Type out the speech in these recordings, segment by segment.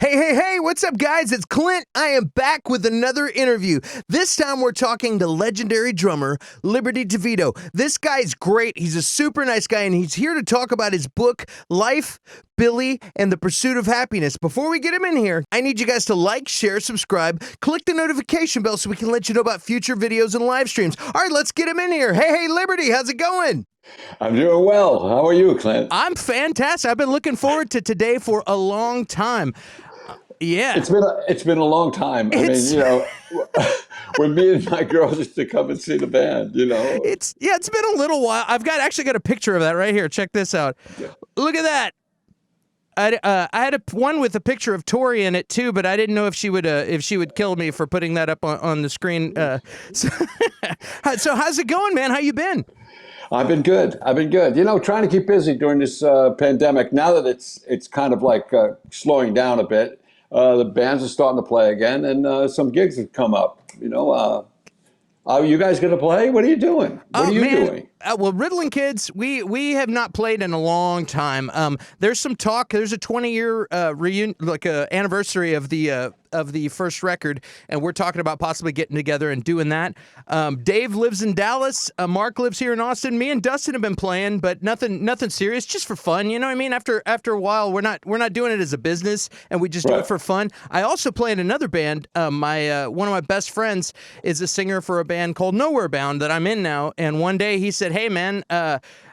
Hey, hey, hey, what's up, guys? It's Clint. I am back with another interview. This time we're talking to legendary drummer Liberty DeVitto. This guy's great. He's a super nice guy, and he's here to talk about his book, Life, Billy, and the Pursuit of Happiness. Before we get him in here, I need you guys to like, share, subscribe, click the notification bell so we can let you know about future videos and live streams. All right, let's get him in here. Hey, hey, Liberty, how's it going? I'm doing well. How are you, Clint? I'm fantastic. I've been looking forward to today for a long time. Yeah. It's been a long time. I mean, when me and my girls used to come and see the band, It's been a little while. I've actually got a picture of that right here. Check this out. Look at that. I had one with a picture of Tori in it too, but I didn't know if she would kill me for putting that up on the screen. So how's it going, man? How you been? I've been good. Trying to keep busy during this pandemic. Now that it's kind of like slowing down a bit, the bands are starting to play again, and some gigs have come up. Are you guys going to play? What are you doing? What are you doing? Well, Riddling Kids, we have not played in a long time. There's some talk. There's a 20-year reunion, anniversary of the first record, and we're talking about possibly getting together and doing that. Dave lives in Dallas. Mark lives here in Austin. Me and Dustin have been playing, but nothing serious, just for fun. You know what I mean? After a while, we're not doing it as a business, and we just do it for fun. I also play in another band. One of my best friends is a singer for a band called Nowhere Bound that I'm in now, and one day he said, "Hey, man,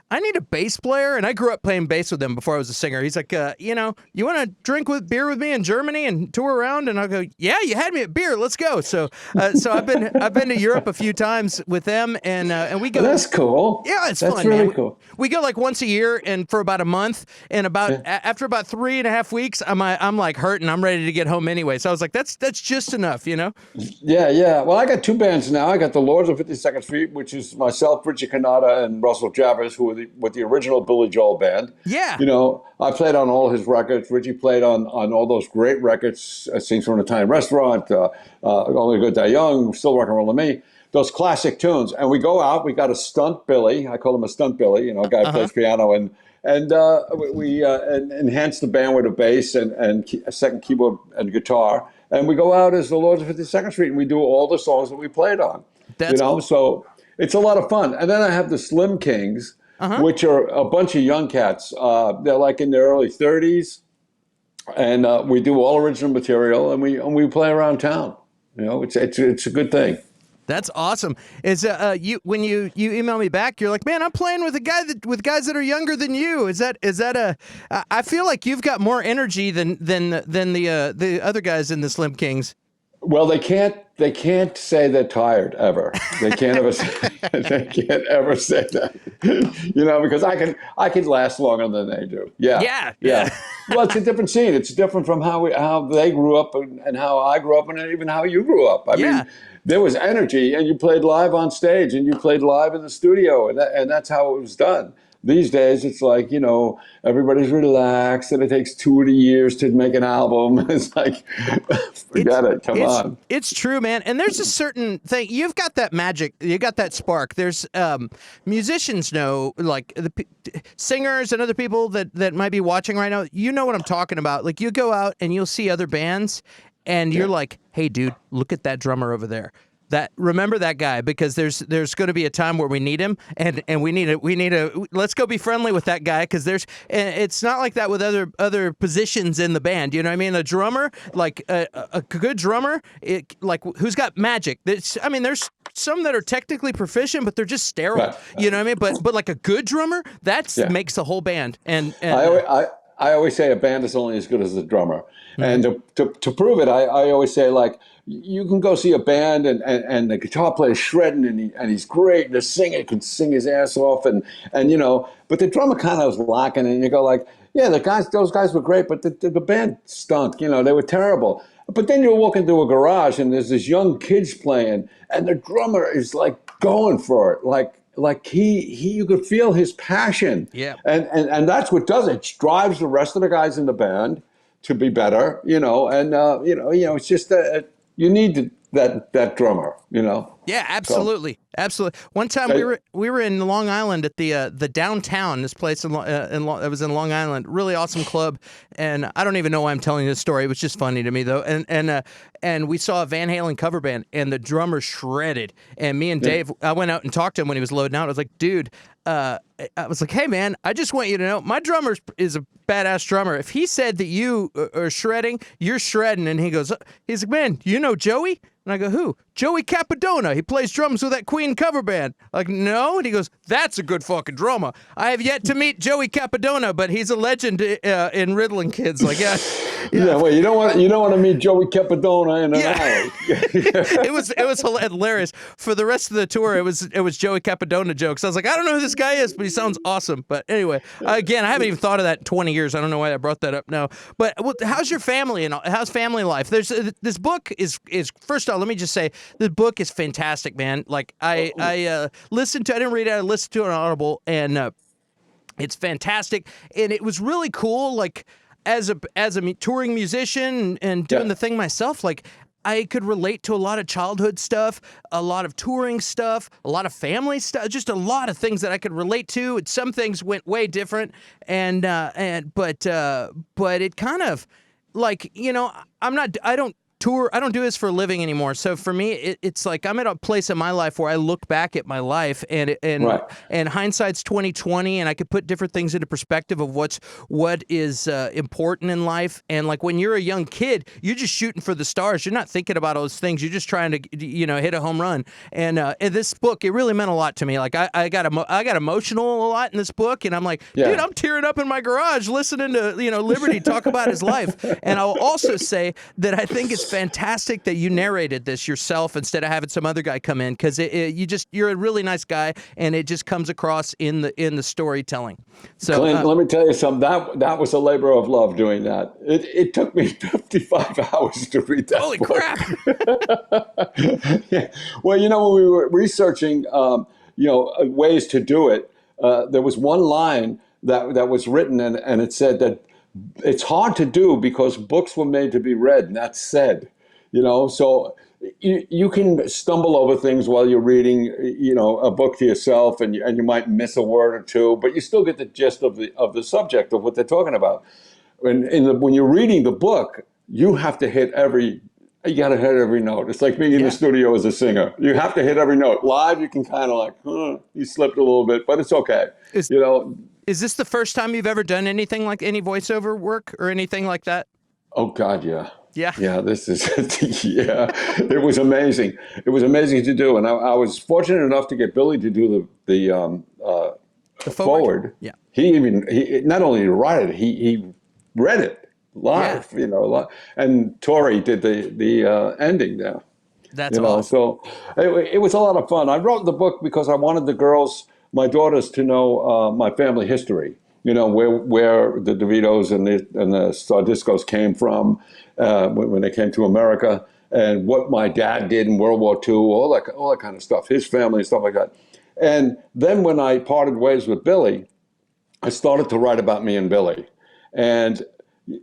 I need a bass player," and I grew up playing bass with him before I was a singer. He's like, you want to drink beer with me in Germany and tour around? And I'll go, yeah, you had me at beer. Let's go. So I've been to Europe a few times with them, and we go. Well, that's cool. Yeah, it's that's fun, really man. Cool. We go like once a year, and for about a month, and after about 3.5 weeks, I'm like hurting. I'm ready to get home anyway. So I was like, that's just enough, Yeah. Well, I got two bands now. I got the Lords of 52nd Street, which is myself, Richie Canada, and Russell Javers, who were with the original Billy Joel band. Yeah. I played on all his records. Richie played on all those great records, Scenes from an Italian Restaurant, Only Good Die Young, Still Rock and Roll to Me, those classic tunes. And we go out, we got a stunt Billy. I call him a stunt Billy, a guy who plays piano. And we enhance the band with a bass and a second keyboard and guitar. And we go out as the Lords of 52nd Street, and we do all the songs that we played on. Cool. So it's a lot of fun. And then I have the Slim Kings, which are a bunch of young cats. They're like in their early 30s, and we do all original material, and we play around town. It's a good thing. That's awesome. Is when you email me back, you're like, man, I'm playing with with guys that are younger than you. Is that I feel like you've got more energy than the other guys in the Slim Kings. Well, they can't say they're tired ever. They can't ever say that. Because I can last longer than they do. Yeah. Well, it's a different scene. It's different from how they grew up and how I grew up and even how you grew up. I mean, there was energy, and you played live on stage, and you played live in the studio, and that's how it was done. These days, it's like, everybody's relaxed, and it takes 2 years to make an album. It's like, forget it. Come on. It's true, man. And there's a certain thing. You've got that magic. You got that spark. There's musicians know, like singers and other people that might be watching right now. You know what I'm talking about. Like, you go out and you'll see other bands, and you're like, hey, dude, look at that drummer over there. Remember that guy, because there's going to be a time where we need him, and we need a let's go be friendly with that guy, because it's not like that with other positions in the band. You know what I mean? A drummer, like a good drummer, who's got magic. There's some that are technically proficient, but they're just sterile. Right. You know what I mean? But like a good drummer, makes the whole band. And I always say a band is only as good as the drummer. Mm-hmm. And to prove it, I always say, like, you can go see a band and the guitar player's shredding and he's great, and the singer can sing his ass off and but the drummer kind of was lacking, and you go like, yeah, those guys were great, but the band stunk, they were terrible. But then you walk into a garage and there's this young kids playing, and the drummer is like going for it, like you could feel his passion. Yeah. And that's what does it. It drives the rest of the guys in the band to be better, it's just you need that drummer, Yeah, So, absolutely, absolutely. One time hey, we were in Long Island at the downtown. This place it was in Long Island, really awesome club. And I don't even know why I'm telling this story. It was just funny to me though. And we saw a Van Halen cover band, and the drummer shredded. And me and yeah, Dave, I went out and talked to him when he was loading out. I was like, dude. I was like, hey man, I just want you to know my drummer is a badass drummer. If he said that you are shredding, you're shredding. And he's like, man, you know Joey? And I go, who? Joey Capadona. He plays drums with that Queen cover band. Like, no. And he goes, that's a good fucking drummer. I have yet to meet Joey Capadona, but he's a legend in Riddling Kids. Like, yeah. yeah. Well, you don't want to meet Joey Capadona in an alley. it was hilarious. For the rest of the tour, it was Joey Capadona jokes. I was like, I don't know who this guy is, but he sounds awesome. But anyway, again, I haven't even thought of that in 20 years. I don't know why I brought that up now. But how's your family and how's family life? There's this book is first off, let me just say the book is fantastic, man. Like I listened to, I didn't read it, I listened to it on Audible, and it's fantastic, and it was really cool. Like as a touring musician and doing Yeah. the thing myself, like I could relate to a lot of childhood stuff, a lot of touring stuff, a lot of family stuff, just a lot of things that I could relate to. And some things went way different, but it kind of like, I don't tour. I don't do this for a living anymore. So for me, it's like I'm at a place in my life where I look back at my life, Right. and hindsight's 20/20, and I could put different things into perspective of what is important in life. And like when you're a young kid, you're just shooting for the stars. You're not thinking about all those things. You're just trying to hit a home run. And this book, it really meant a lot to me. Like I got emotional a lot in this book, and I'm like, Yeah. dude, I'm tearing up in my garage listening to Liberty talk about his life. And I'll also say that I think it's fantastic that you narrated this yourself instead of having some other guy come in, because you're a really nice guy, and it just comes across in the storytelling. So Clint, let me tell you something. That was a labor of love doing that. It took me 55 hours to read that holy book. crap. Yeah. Well, when we were researching, ways to do it, there was one line that was written, and it said that it's hard to do because books were made to be read, and that's said. So you can stumble over things while you're reading, a book to yourself, and you might miss a word or two, but you still get the gist of the subject of what they're talking about. When you're reading the book, you got to hit every note. It's like being in the studio as a singer. You have to hit every note. Live, you can kind of like, you slipped a little bit, but it's okay. Is this the first time you've ever done anything like any voiceover work or anything like that? Oh God, yeah. Yeah. Yeah, this is, yeah, it was amazing. It was amazing to do. And I was fortunate enough to get Billy to do the forward. Yeah. He not only did he write it, he read it live, and Tori did the ending there. That's awesome. So it was a lot of fun. I wrote the book because I wanted my daughters to know my family history. Where the DeVittos and the Sardiscos came from when they came to America, and what my dad did in World War II, all that kind of stuff, his family and stuff like that. And then when I parted ways with Billy, I started to write about me and Billy. And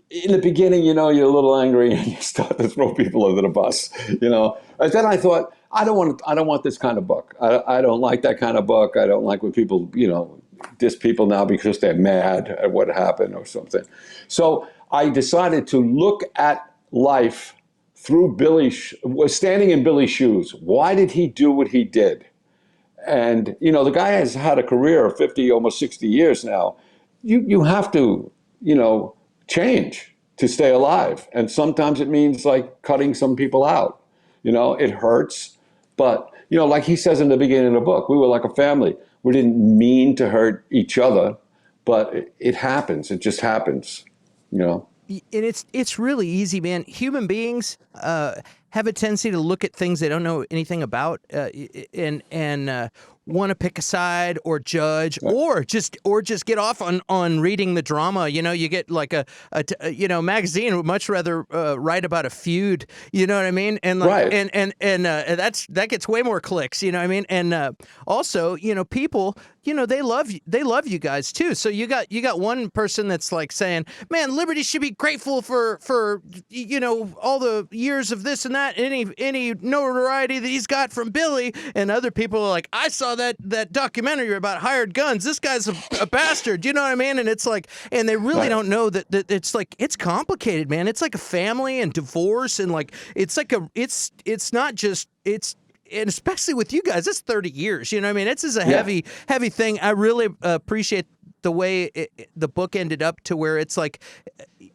in the beginning, you're a little angry and you start to throw people under the bus, And then I thought, I don't want this kind of book. I don't like that kind of book. I don't like when people, diss people now because they're mad at what happened or something. So I decided to look at life through standing in Billy's shoes. Why did he do what he did? And, the guy has had a career of 50, almost 60 years now. You have to, change to stay alive. And sometimes it means like cutting some people out. It hurts. But, like he says in the beginning of the book, we were like a family. We didn't mean to hurt each other, but it happens. It just happens, And it's really easy, man. Human beings have a tendency to look at things they don't know anything about, and want to pick a side or judge, or just get off on reading the drama. You get like a magazine would much rather write about a feud. You know what I mean? And like, Right. and that gets way more clicks. You know what I mean? And also, people, they love you guys too. So you got one person that's like saying, man, Liberty should be grateful for all the years of this and that. that any notoriety that he's got from Billy. And other people are like, I saw that documentary about hired guns. This guy's a bastard. You know what I mean? And it's like, and they really don't know that it's like, it's complicated, man. It's like a family and divorce, and like it's like it's not just and especially with you guys, it's 30 years. You know what I mean? This is a heavy thing. I really appreciate the way the book ended up to where it's like,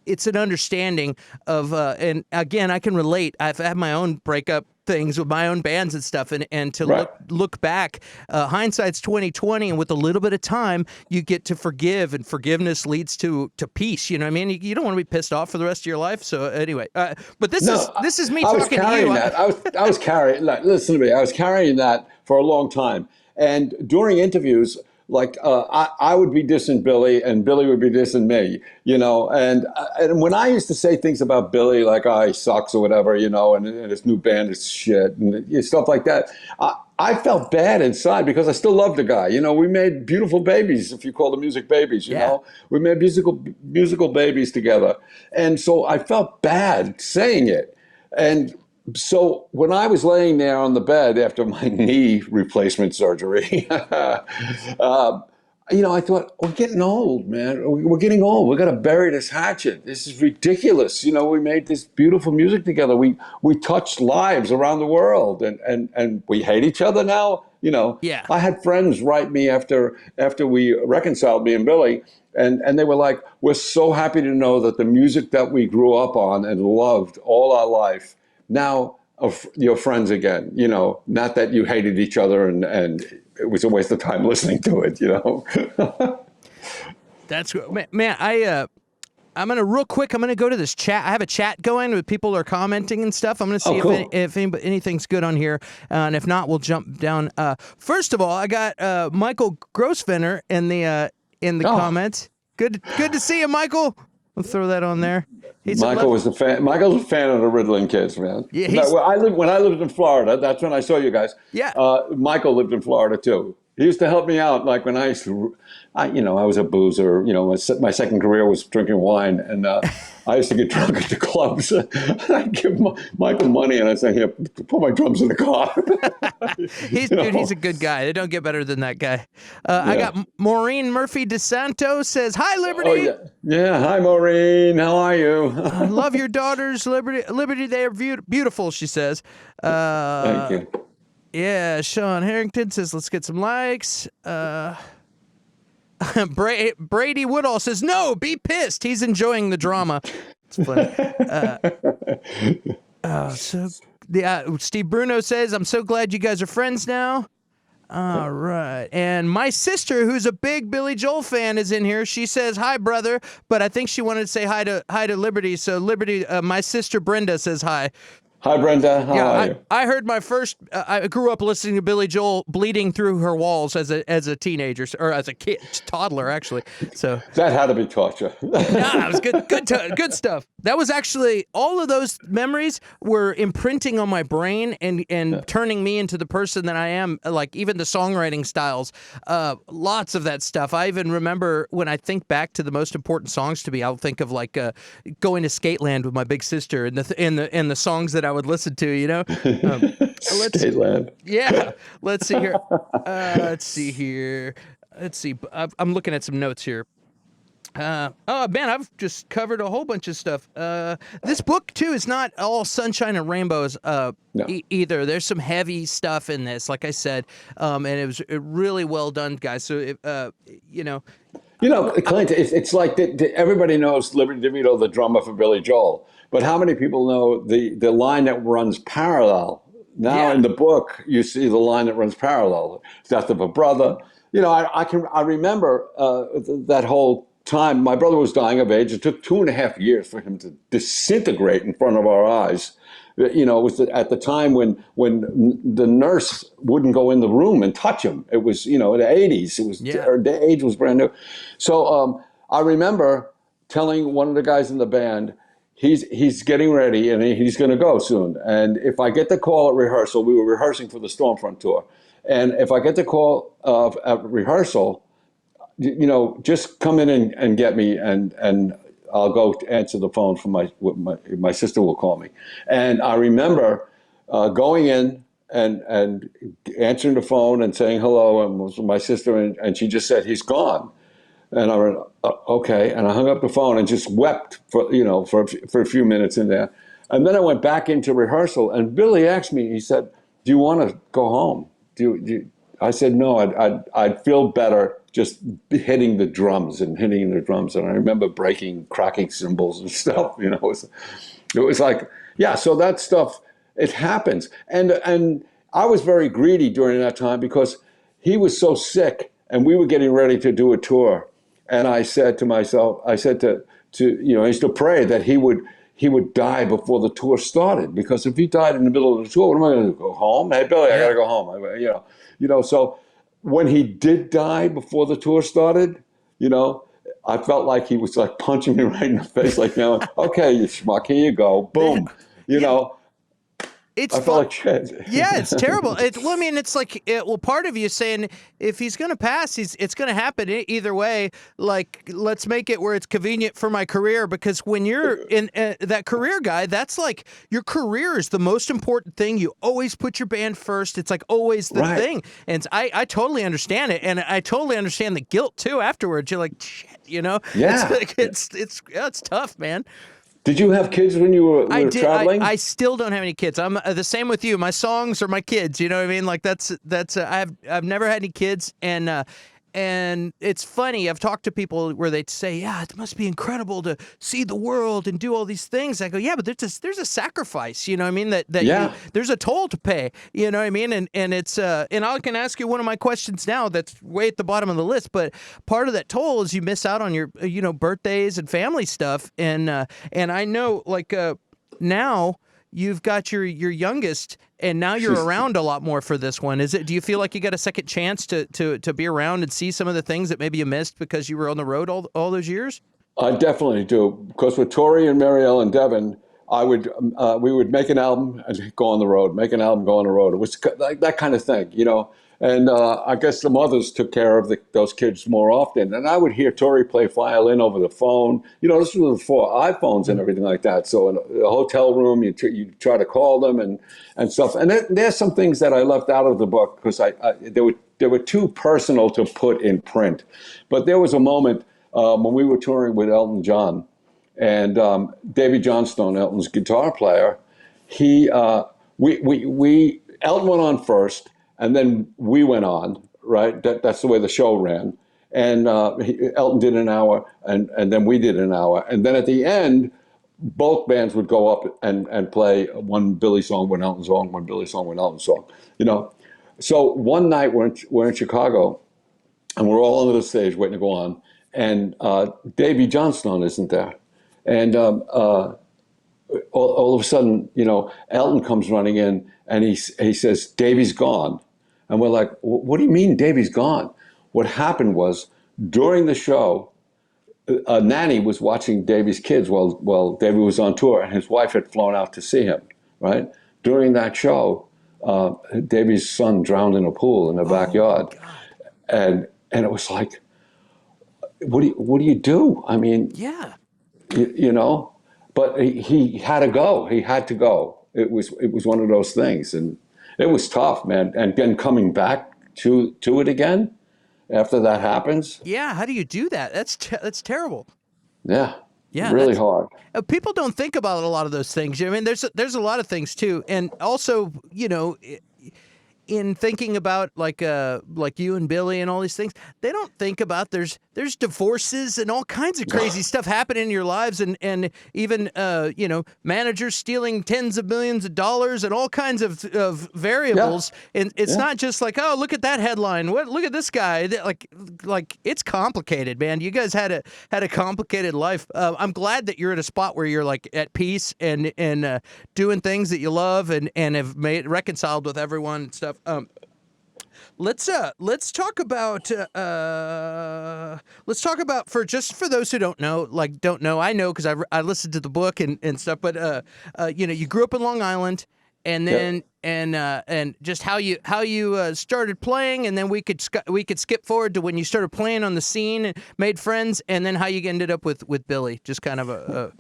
it's an understanding of, and again, I can relate. I've had my own breakup things with my own bands and stuff, and to look back, hindsight's 20/20, and with a little bit of time, you get to forgive, and forgiveness leads to peace. You know what I mean? You don't want to be pissed off for the rest of your life. So anyway, but this is me talking to you. I was carrying that. Listen to me. I was carrying that for a long time, and during interviews, like I would be dissing Billy, and Billy would be dissing me, you know. And when I used to say things about Billy, like, oh, he sucks or whatever, you know, and his new band is shit and stuff like that, I felt bad inside because I still loved the guy. You know, we made beautiful babies, if you call the music babies, you know. We made musical babies together. And so I felt bad saying it. And so when I was laying there on the bed after my knee replacement surgery, you know, I thought, we're getting old, man. We're getting old. We're going to bury this hatchet. This is ridiculous. You know, we made this beautiful music together. We touched lives around the world, and we hate each other now. You know, I had friends write me after we reconciled, me and Billy, and they were like, we're so happy to know that the music that we grew up on and loved all our life, now you're friends again, you know, not that you hated each other and it was a waste of time listening to it, you know. That's man. I'm going to real quick. I'm going to go to this chat. I have a chat going with people are commenting and stuff. I'm going to see if anything's good on here. And if not, we'll jump down. First of all, I got Michael Grossvenner in the comments. Good to see you, Michael. I'll throw that on there. Michael's a fan of the Riddling Kids, man. Yeah, when I lived in Florida, that's when I saw you guys. Yeah. Michael lived in Florida too. He used to help me out, like when I was a boozer. You know, my second career was drinking wine, and I used to get drunk at the clubs. I'd give Michael money, and I'd say, "Here, put my drums in the car." He's a good guy. They don't get better than that guy. I got Maureen Murphy DeSanto says, "Hi, Liberty." Oh, yeah. Hi, Maureen. How are you? I love your daughters, Liberty. They are beautiful. She says. Thank you. Yeah, Sean Harrington says, let's get some likes. Brady Woodall says, no, be pissed. He's enjoying the drama. It's funny. Steve Bruno says, I'm so glad you guys are friends now. All right. And my sister, who's a big Billy Joel fan, is in here. She says, hi, brother. But I think she wanted to say hi to Liberty. So Liberty, my sister Brenda says hi. Hi, Brenda. How are you? I heard my first. I grew up listening to Billy Joel bleeding through her walls as a teenager, or as a kid, toddler actually. So that had to be torture. It was good stuff. That was actually, all of those memories were imprinting on my brain and turning me into the person that I am. Like even the songwriting styles, lots of that stuff. I even remember when I think back to the most important songs to me, I'll think of like going to Skateland with my big sister and the songs that I would listen to, you know. Skateland. Yeah. Let's see here. I'm looking at some notes here. Oh man, I've just covered a whole bunch of stuff. This book too is not all sunshine and rainbows either. There's some heavy stuff in this, like I said, and it was really well done, guys. So Clint, it's like everybody knows Liberty DeVitto, the drummer for Billy Joel, but how many people know the line that runs parallel? Now in the book, you see the line that runs parallel. Death of a brother. You know, I remember that whole time. My brother was dying of AIDS. It took 2.5 years for him to disintegrate in front of our eyes. You know, it was at the time when the nurse wouldn't go in the room and touch him. It was, the 80s. It was the age was brand new. So I remember telling one of the guys in the band, he's getting ready and he's going to go soon. And if I get the call at rehearsal, we were rehearsing for the Stormfront tour. And if I get the call at rehearsal, just come in and get me and I'll go answer the phone from my sister will call me. And I remember going in and answering the phone and saying hello, and was my sister, and she just said, he's gone. And I went, okay. And I hung up the phone and just wept for a few minutes in there. And then I went back into rehearsal, and Billy asked me, he said, do you want to go home? I said, no, I'd feel better just hitting the drums. And I remember cracking cymbals and stuff, it was like, yeah, so that stuff, it happens. And I was very greedy during that time because he was so sick and we were getting ready to do a tour. And I said to myself, I used to pray that he would die before the tour started, because if he died in the middle of the tour, what am I going to do? Go home? Hey, Billy, I got to go home. So when he did die before the tour started, I felt like he was like punching me right in the face, like, okay, you schmuck, here you go, boom, It's I felt like shit. Yeah, it's terrible. It's like, part of you saying if he's going to pass, it's going to happen either way. Like, let's make it where it's convenient for my career, because when you're in that career guy, that's like your career is the most important thing. You always put your band first. It's like always the thing. And I totally understand it, and I totally understand the guilt too afterwards. You're like, shit, Yeah. It's tough, man. Did you have kids when you were traveling? I still don't have any kids. I'm the same with you. My songs are my kids. You know what I mean? Like that's. I've never had any kids, and it's funny. I've talked to people where they say, "Yeah, it must be incredible to see the world and do all these things." I go, "Yeah, but there's a sacrifice. You know what I mean? There's a toll to pay. You know what I mean? And it's and I can ask you one of my questions now that's way at the bottom of the list. But part of that toll is you miss out on your birthdays and family stuff. And I know now you've got your youngest, and now you're around a lot more for this one. Do you feel like you got a second chance to be around and see some of the things that maybe you missed because you were on the road all those years? I definitely do, because with Tori and Marielle and Devin, we would make an album and go on the road, make an album, go on the road. It was like that kind of thing, And I guess the mothers took care of those kids more often. And I would hear Tori play violin over the phone. This was before iPhones and everything like that. So in a hotel room, you try to call them and stuff. And there's some things that I left out of the book because they were too personal to put in print. But there was a moment when we were touring with Elton John, and Davy Johnstone, Elton's guitar player, Elton went on first. And then we went on, right? That's the way the show ran. And Elton did an hour, and then we did an hour. And then at the end, both bands would go up and play one Billy song, one Elton song, one Billy song, one Elton song. So one night we're in Chicago, and we're all under the stage waiting to go on. And Davy Johnstone isn't there. And all of a sudden, Elton comes running in, and he says, "Davy's gone." And we're like, "What do you mean Davy's gone?" What happened was, during the show, a nanny was watching Davy's kids while Davy was on tour, and his wife had flown out to see him, right? During that show, Davy's son drowned in a pool in the backyard. And it was like, what do you do? I mean, yeah, but he had to go. He had to go. It was one of those things, and it was tough, man. And then coming back to it again after that happens. Yeah, how do you do that? That's terrible. Yeah, yeah, really hard. People don't think about a lot of those things. I mean, there's a lot of things too, and also, in thinking about like you and Billy and all these things, they don't think about there's divorces and all kinds of crazy stuff happening in your lives, and even managers stealing tens of millions of dollars and all kinds of variables. Yeah. And it's not just like, oh, look at that headline. Look at this guy. Like it's complicated, man. You guys had a complicated life. I'm glad that you're at a spot where you're like at peace and doing things that you love and have reconciled with everyone and stuff. Let's talk about for those who don't know, I know because I listened to the book and stuff, but you grew up in Long Island, and then and just how you started playing, and then we could skip forward to when you started playing on the scene and made friends, and then how you ended up with Billy. Just kind of a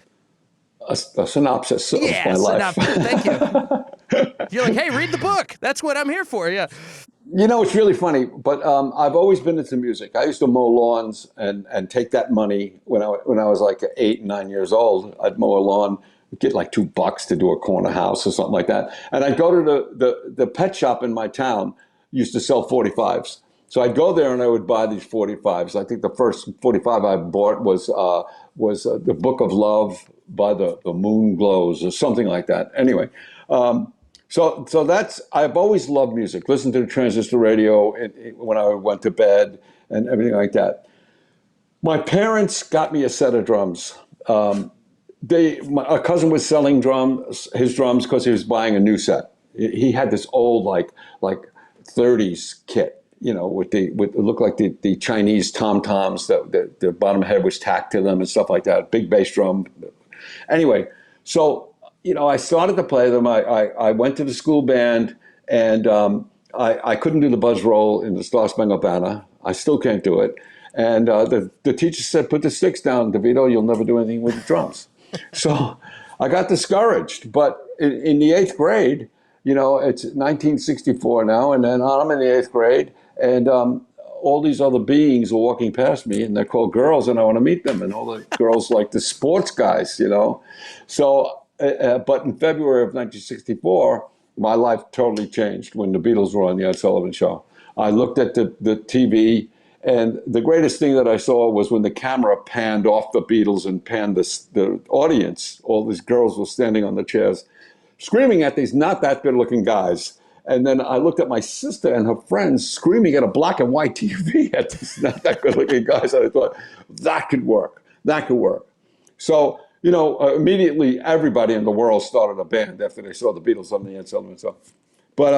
synopsis of my life. Thank you. You're like, hey, read the book. That's what I'm here for. Yeah. You know, it's really funny, but I've always been into music. I used to mow lawns and take that money when I was like 8, 9 years old. I'd mow a lawn, get like $2 to do a corner house or something like that. And I'd go to the pet shop in my town, used to sell 45s. So I'd go there and I would buy these 45s. I think the first 45 I bought was The Book of Love by the Moon Glows or something like that. Anyway, so that's, I've always loved music, listened to the transistor radio when I went to bed and everything like that. My parents got me a set of drums. A cousin was selling his drums because he was buying a new set. He had this old like 30s kit, you know, with it looked like the Chinese tom-toms that the bottom head was tacked to them and stuff like that. Big bass drum. Anyway, so you know, I started to play them. I went to the school band, and I couldn't do the buzz roll in the Star Spangled Banner. I still can't do it. And the teacher said, "Put the sticks down, DeVitto. You'll never do anything with the drums." So I got discouraged. But in the 8th grade, you know, it's 1964 now, and then I'm in the 8th grade, and all these other beings are walking past me, and they're called girls, and I want to meet them. And all the girls like the sports guys, you know. So, but in February of 1964, my life totally changed when the Beatles were on the Ed Sullivan Show. I looked at the TV, and the greatest thing that I saw was when the camera panned off the Beatles and panned the audience. All these girls were standing on the chairs, screaming at these not that good-looking guys. And then I looked at my sister and her friends screaming at a black and white TV at these not that good-looking guys. And I thought, that could work. That could work. So, you know, immediately everybody in the world started a band after they saw the Beatles on the Ed Sullivan Show. But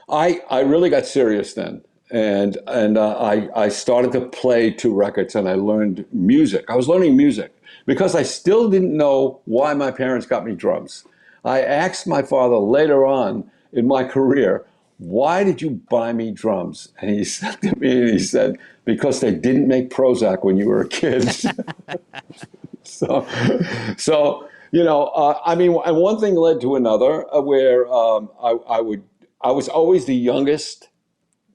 I really got serious then. And I started to play 2 records, and I learned music. I was learning music because I still didn't know why my parents got me drums. I asked my father later on in my career, "Why did you buy me drums?" And he said to me, he said, "Because they didn't make Prozac when you were a kid." So you know, I mean, and one thing led to another, where I was always the youngest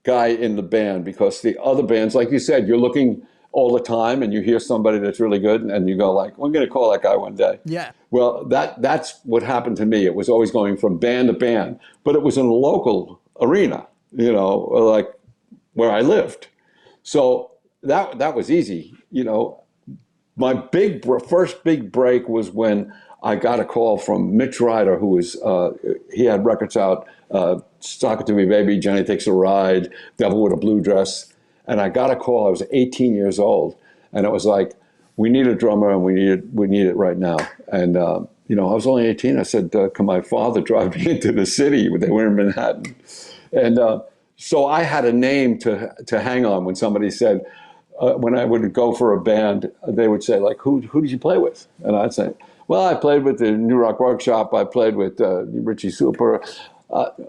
guy in the band, because the other bands, like you said, you're looking all the time and you hear somebody that's really good and you go like, "We're going to call that guy one day." Yeah. Well, that's what happened to me. It was always going from band to band, but it was in a local arena, you know, like where I lived. So that was easy. You know, my first big break was when I got a call from Mitch Ryder, who was, he had records out, "Sock It To Me Baby," "Jenny Takes a Ride," "Devil with a Blue Dress." And I got a call, I was 18 years old, and it was like, "We need a drummer, and we need it right now." And, you know, I was only 18. I said, "Can my father drive me into the city?" They were in Manhattan. And so I had a name to hang on when somebody said, when I would go for a band, they would say, like, who did you play with? And I'd say, "Well, I played with the New Rock Workshop. I played with Richie Super.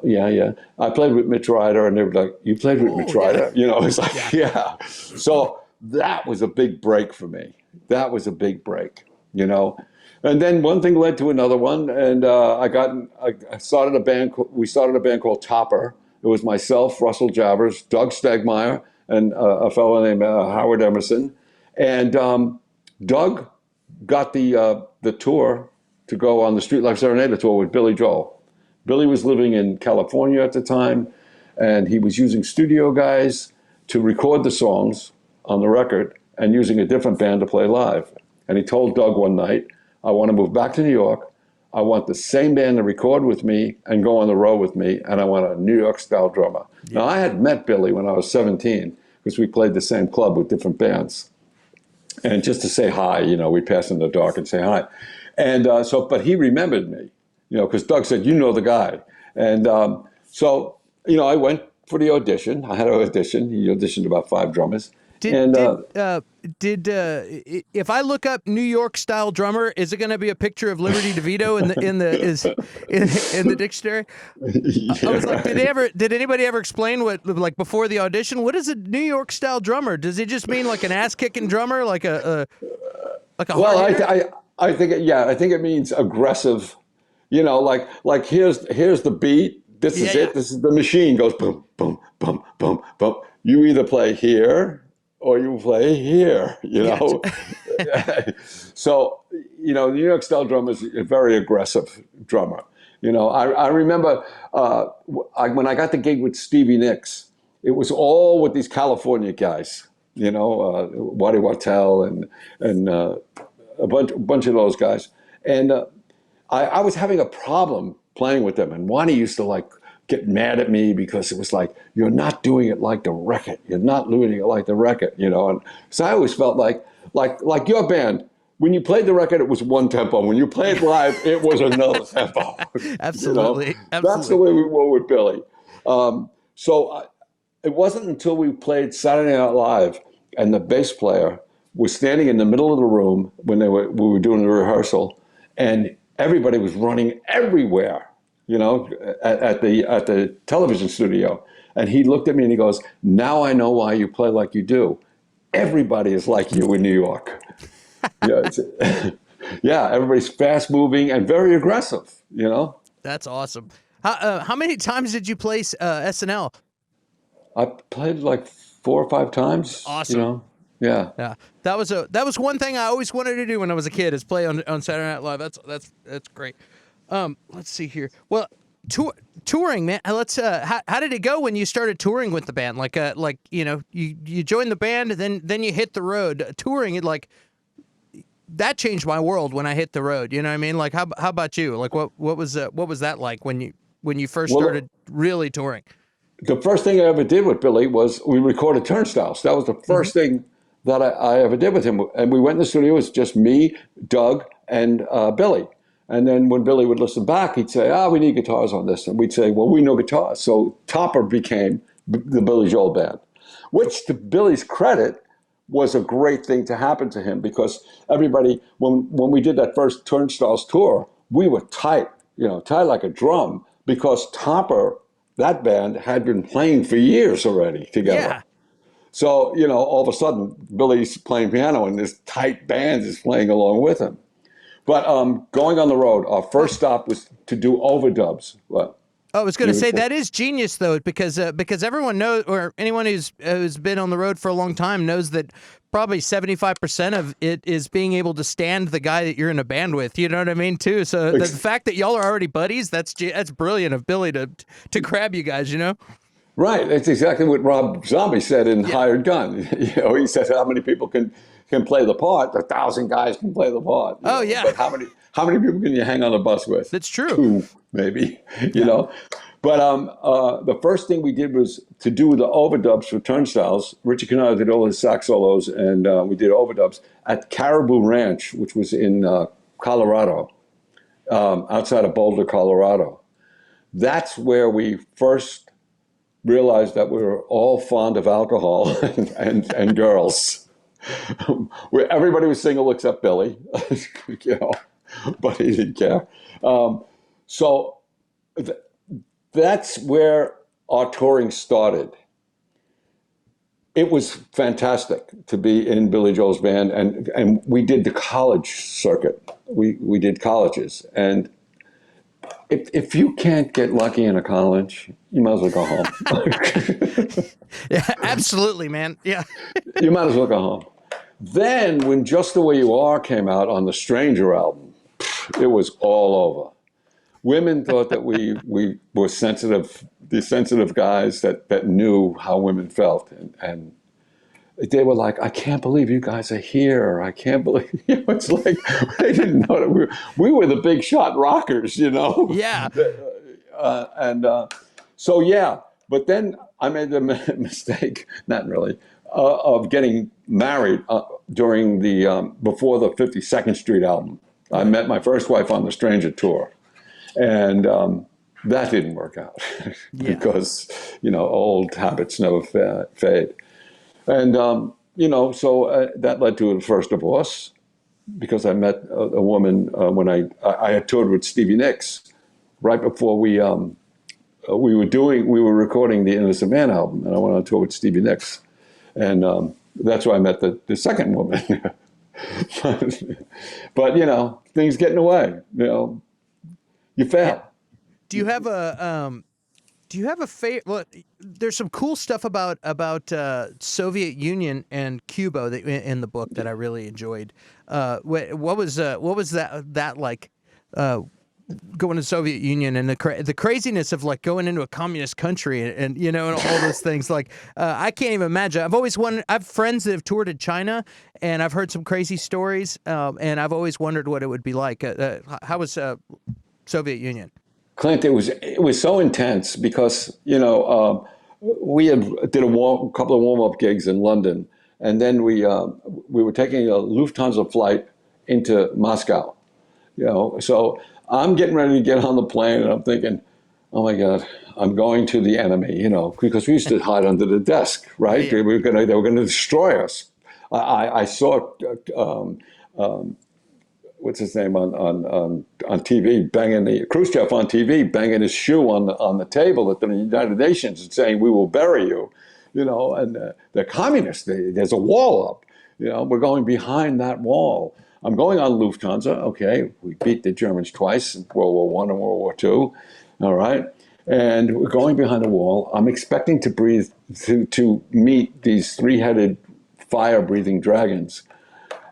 Yeah. I played with Mitch Ryder." And they were like, "You played with Mitch Ryder?" You know, it's like, yeah. So that was a big break for me. That was a big break, you know. And then one thing led to another one. And I started a band. We started a band called Topper. It was myself, Russell Javers, Doug Stegmeyer, and a fellow named Howard Emerson. And Doug got the tour to go on the Street Life Serenade tour with Billy Joel. Billy was living in California at the time, and he was using studio guys to record the songs on the record and using a different band to play live. And he told Doug one night, "I want to move back to New York. I want the same band to record with me and go on the road with me, and I want a New York-style drummer." Yeah. Now, I had met Billy when I was 17, because we played the same club with different bands. And just to say hi, you know, we pass in the dark and say hi. And but he remembered me, you know, because Doug said, "You know the guy." And so, you know, I went for the audition. I had an audition. He auditioned about 5 drummers. Did And if I look up New York style drummer, is it going to be a picture of Liberty DeVitto in the dictionary? I was like, did anybody ever explain what, like, before the audition? What is a New York style drummer? Does it just mean like an ass kicking drummer, like a well, hard hitter? I think I think it means aggressive. Like here's the beat. This is Yeah. it. This is the machine goes boom, boom, boom, boom, boom. You either play here or you play here. Gotcha. So the New York style drummer is a very aggressive drummer. I remember when I got the gig with Stevie Nicks, it was all with these California guys. Waddy Wachtel and a bunch of those guys, and I was having a problem playing with them, and Wani used to like get mad at me because it was like, you're not doing it like the record. You're not doing it like the record, And so I always felt like your band, when you played the record, it was one tempo. When you played live, it was another tempo. Absolutely. That's the way we were with Billy. It wasn't until we played Saturday Night Live and the bass player was standing in the middle of the room when we were doing the rehearsal, and everybody was running everywhere, at the television studio. And he looked at me and he goes, "Now I know why you play like you do. Everybody is like you in New York." Yeah, everybody's fast moving and very aggressive, That's awesome. How many times did you play SNL? I played like 4 or 5 times. Awesome. Yeah. Yeah, that was one thing I always wanted to do when I was a kid, is play on Saturday Night Live. That's great. Let's see here. Well, touring, man. Let's how did it go when you started touring with the band? Like you joined the band, then you hit the road. Touring, it like that changed my world when I hit the road. You know what I mean? Like how about you? Like what was that like when you first started really touring? The first thing I ever did with Billy was we recorded Turnstiles. That was the first thing that I ever did with him. And we went in the studio. It was just me, Doug, and Billy. And then when Billy would listen back, he'd say, we need guitars on this. And we'd say, well, we know guitars. So Topper became the Billy Joel Band, which, to Billy's credit, was a great thing to happen to him, because everybody, when we did that first Turnstiles tour, we were tight, tight like a drum, because Topper, that band, had been playing for years already together. Yeah. So, all of a sudden, Billy's playing piano and this tight band is playing along with him. But going on the road, our first stop was to do overdubs. I was going to say that is genius, though, because everyone knows, or anyone who's been on the road for a long time knows that probably 75% of it is being able to stand the guy that you're in a band with. You know what I mean, too. So the fact that y'all are already buddies, that's brilliant of Billy to grab you guys. Right. That's exactly what Rob Zombie said in Hired Gun. He said, how many people can play the part? 1,000 guys can play the part. Yeah. But how many people can you hang on a bus with? That's true. 2, maybe. You know. But the first thing we did was to do the overdubs for Turnstiles. Richie Canada did all his sax solos, and we did overdubs at Caribou Ranch, which was in Colorado, outside of Boulder, Colorado. That's where we first realized that we were all fond of alcohol and girls. Where everybody was single except Billy, but he didn't care. That's where our touring started. It was fantastic to be in Billy Joel's band, and we did the college circuit. We did colleges, and if you can't get lucky in a college, you might as well go home. Yeah, absolutely, man. Yeah. You might as well go home. Then when Just the Way You Are came out on the Stranger album, it was all over. Women thought that we were sensitive, these sensitive guys that knew how women felt. And they were like, I can't believe you guys are here. I can't believe, it's like, they didn't know that we were the big shot rockers, Yeah. So, yeah. But then I made the mistake, not really, of getting married during before the 52nd Street album. I met my first wife on the Stranger tour. And that didn't work out because, old habits never fade. And so that led to the first divorce because I met a woman when I had toured with Stevie Nicks right before we were recording the Innocent Man album, and I went on tour with Stevie Nicks, and that's where I met the second woman. But things get in the way. You fail. Do you have a favorite? Well, there's some cool stuff about Soviet Union and Cuba in the book that I really enjoyed. What was that like? Going to the Soviet Union and the craziness of like going into a communist country and and all those things. Like I can't even imagine. I've always wondered. I have friends that have toured in China, and I've heard some crazy stories. And I've always wondered what it would be like. How was Soviet Union? Clint, it was so intense because we did a couple of warm-up gigs in London, and then we were taking a Lufthansa flight into Moscow. So I'm getting ready to get on the plane, and I'm thinking, oh my God, I'm going to the enemy. Because we used to hide under the desk, right? Yeah. They were gonna destroy us. I saw. What's his name on TV banging Khrushchev on TV banging his shoe on the table at the United Nations and saying we will bury you, and they're communists. There's a wall up, we're going behind that wall. I'm going on Lufthansa. Okay, we beat the Germans twice in World War I and World War II. All right, and we're going behind the wall. I'm expecting to meet these three-headed fire-breathing dragons.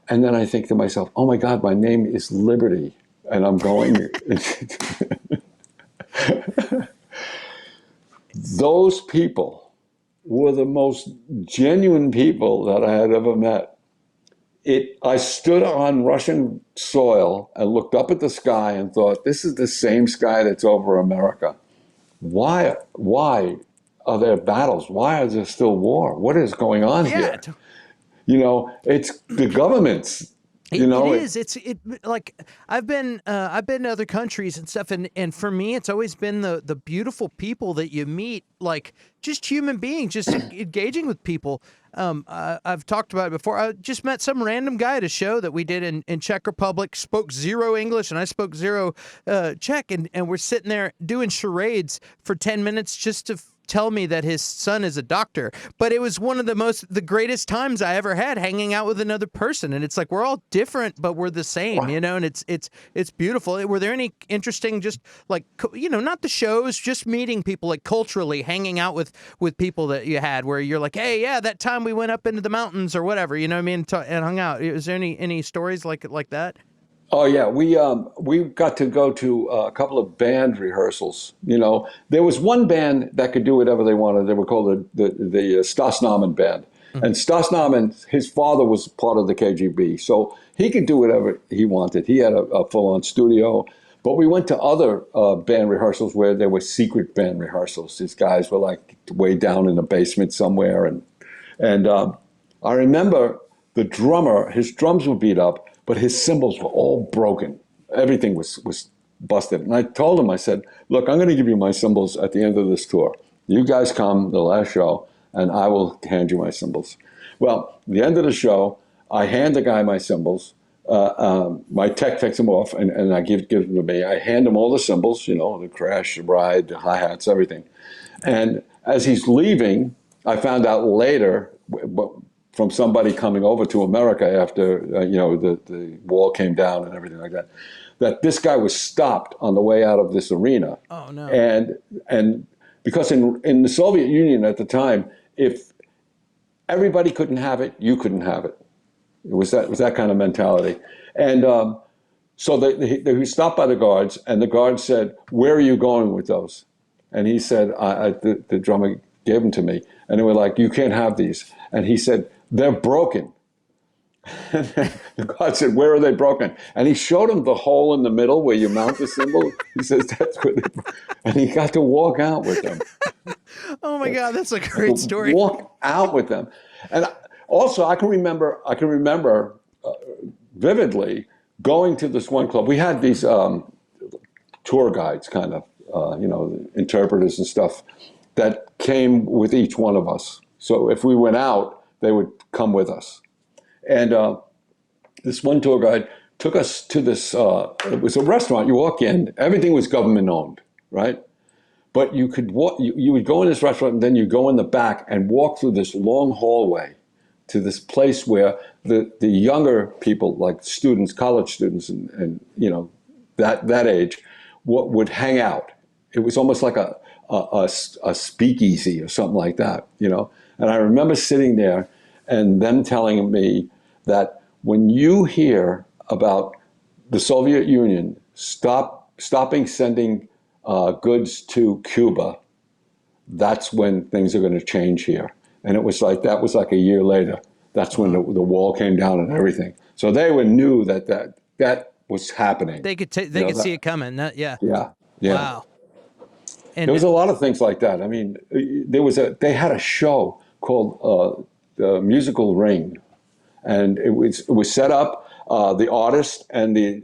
And then I think to myself, oh my God, my name is Liberty. And I'm going. Those people were the most genuine people that I had ever met. I stood on Russian soil and looked up at the sky and thought, this is the same sky that's over America. Why are there battles? Why is there still war? What is going on here? It's the governments. It is. It's like I've been to other countries and stuff, and for me, it's always been the beautiful people that you meet, like just human beings, just engaging with people. I've talked about it before. I just met some random guy at a show that we did in Czech Republic, spoke zero English, and I spoke zero Czech, and we're sitting there doing charades for 10 minutes just to tell me that his son is a doctor. But it was one of the greatest times I ever had hanging out with another person. And it's like, we're all different, but we're the same, and it's beautiful. Were there any interesting, just like, not the shows, just meeting people, like culturally hanging out with people that you had where you're like, hey, yeah, that time we went up into the mountains or whatever, and hung out. Is there any stories like that? Oh yeah, we got to go to a couple of band rehearsals. There was one band that could do whatever they wanted. They were called the Stas Namen band, and Stas Namen, his father was part of the KGB, so he could do whatever he wanted. He had a full-on studio. But we went to other band rehearsals where there were secret band rehearsals. These guys were like way down in the basement somewhere, and I remember the drummer. His drums were beat up, but his cymbals were all broken. Everything was busted. And I told him, I said, look, I'm going to give you my cymbals at the end of this tour. You guys come the last show, and I will hand you my cymbals. Well, at the end of the show, I hand the guy my cymbals. My tech takes them off, and I give them to me. I hand him all the cymbals, the crash, the ride, the hi-hats, everything. And as he's leaving, I found out later, from somebody coming over to America after the wall came down and everything like that, that this guy was stopped on the way out of this arena. Oh no! And because in the Soviet Union at the time, if everybody couldn't have it, you couldn't have it. It was that kind of mentality. And so he was stopped by the guards, and the guards said, "Where are you going with those?" And he said, the drummer gave them to me, and they were like, "You can't have these." And he said, "They're broken." The guard said, "Where are they broken?" And he showed him the hole in the middle where you mount the cymbal. He says, "That's where they broke." And he got to walk out with them. Oh my God, that's a great story. Walk out with them. And also, I can remember vividly going to this one club. We had these tour guides, kind of, interpreters and stuff that came with each one of us. So if we went out, they would come with us. And this one tour guide took us to this, it was a restaurant. You walk in, everything was government owned, right? But you could walk, you would go in this restaurant and then you go in the back and walk through this long hallway to this place where the younger people, like students, college students, and you know, that age, would hang out. It was almost like a speakeasy or something like that, you know? And I remember sitting there and them telling me that when you hear about the Soviet Union stopping sending goods to Cuba, that's when things are going to change here. And it was like, that was like a year later. That's when the wall came down and everything. So they knew that was happening. They could see it coming. Yeah. Yeah. Wow. And there was a lot of things like that. I mean, they had a show called the Musical Ring, and it was set up. The artist and the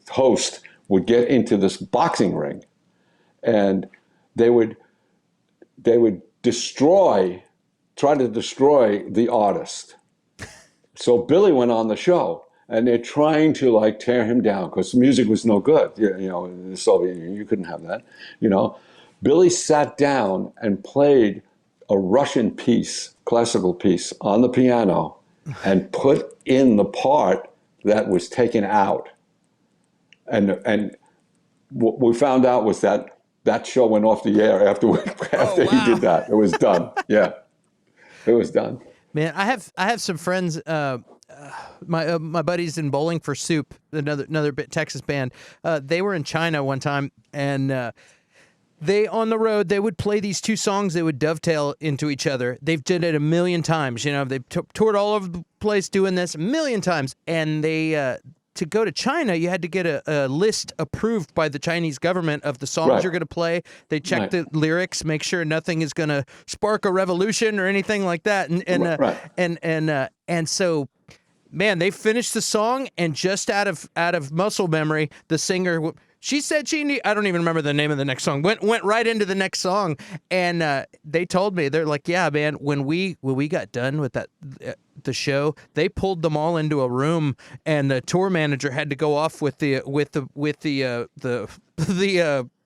host would get into this boxing ring, and they would try to destroy the artist. So Billy went on the show, and they're trying to like tear him down because the music was no good. You know, in the Soviet Union, you couldn't have that. You know, Billy sat down and played a Russian piece, classical piece, on the piano, and put in the part that was taken out. And what we found out was that show went off the air after he did that. It was done. Yeah, it was done. Man, I have some friends. My buddies in Bowling for Soup, another Texas band. They were in China one time, and they on the road they would play these two songs. They would dovetail into each other. They've did it a million times. You know, they've toured all over the place doing this a million times, and they. To go to China, you had to get a list approved by the Chinese government of the songs you're going to play. They check the lyrics, make sure nothing is going to spark a revolution or anything like that. And so, man, they finished the song, and just out of muscle memory, the singer. She said I don't even remember the name of the next song. Went right into the next song, and they told me, they're like, yeah, man, when we got done with that the show, they pulled them all into a room, and the tour manager had to go off with the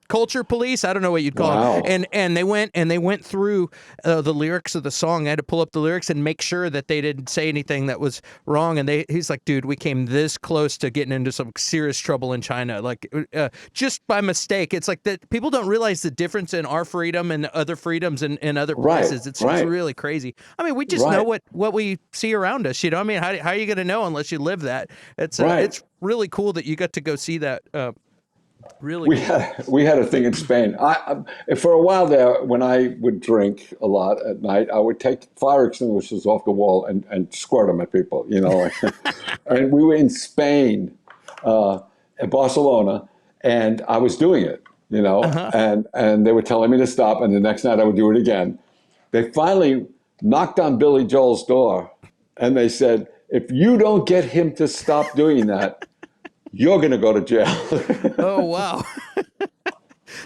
culture police. I don't know what you'd call it. And they went through the lyrics of the song. I had to pull up the lyrics and make sure that they didn't say anything that was wrong. And he's like, dude, we came this close to getting into some serious trouble in China, like just by mistake. It's like that people don't realize the difference in our freedom and other freedoms in other places. It's really crazy. I mean, we just know what we see around us. You know, I mean, how are you going to know unless you live that? It's really cool that you got to go see that. Really, we had a thing in Spain. For a while there, when I would drink a lot at night, I would take fire extinguishers off the wall and squirt them at people. You know, and we were in Spain, at Barcelona, and I was doing it. You know, and they were telling me to stop, and the next night I would do it again. They finally knocked on Billy Joel's door, and they said, "If you don't get him to stop doing that, you're going to go to jail." Oh, wow.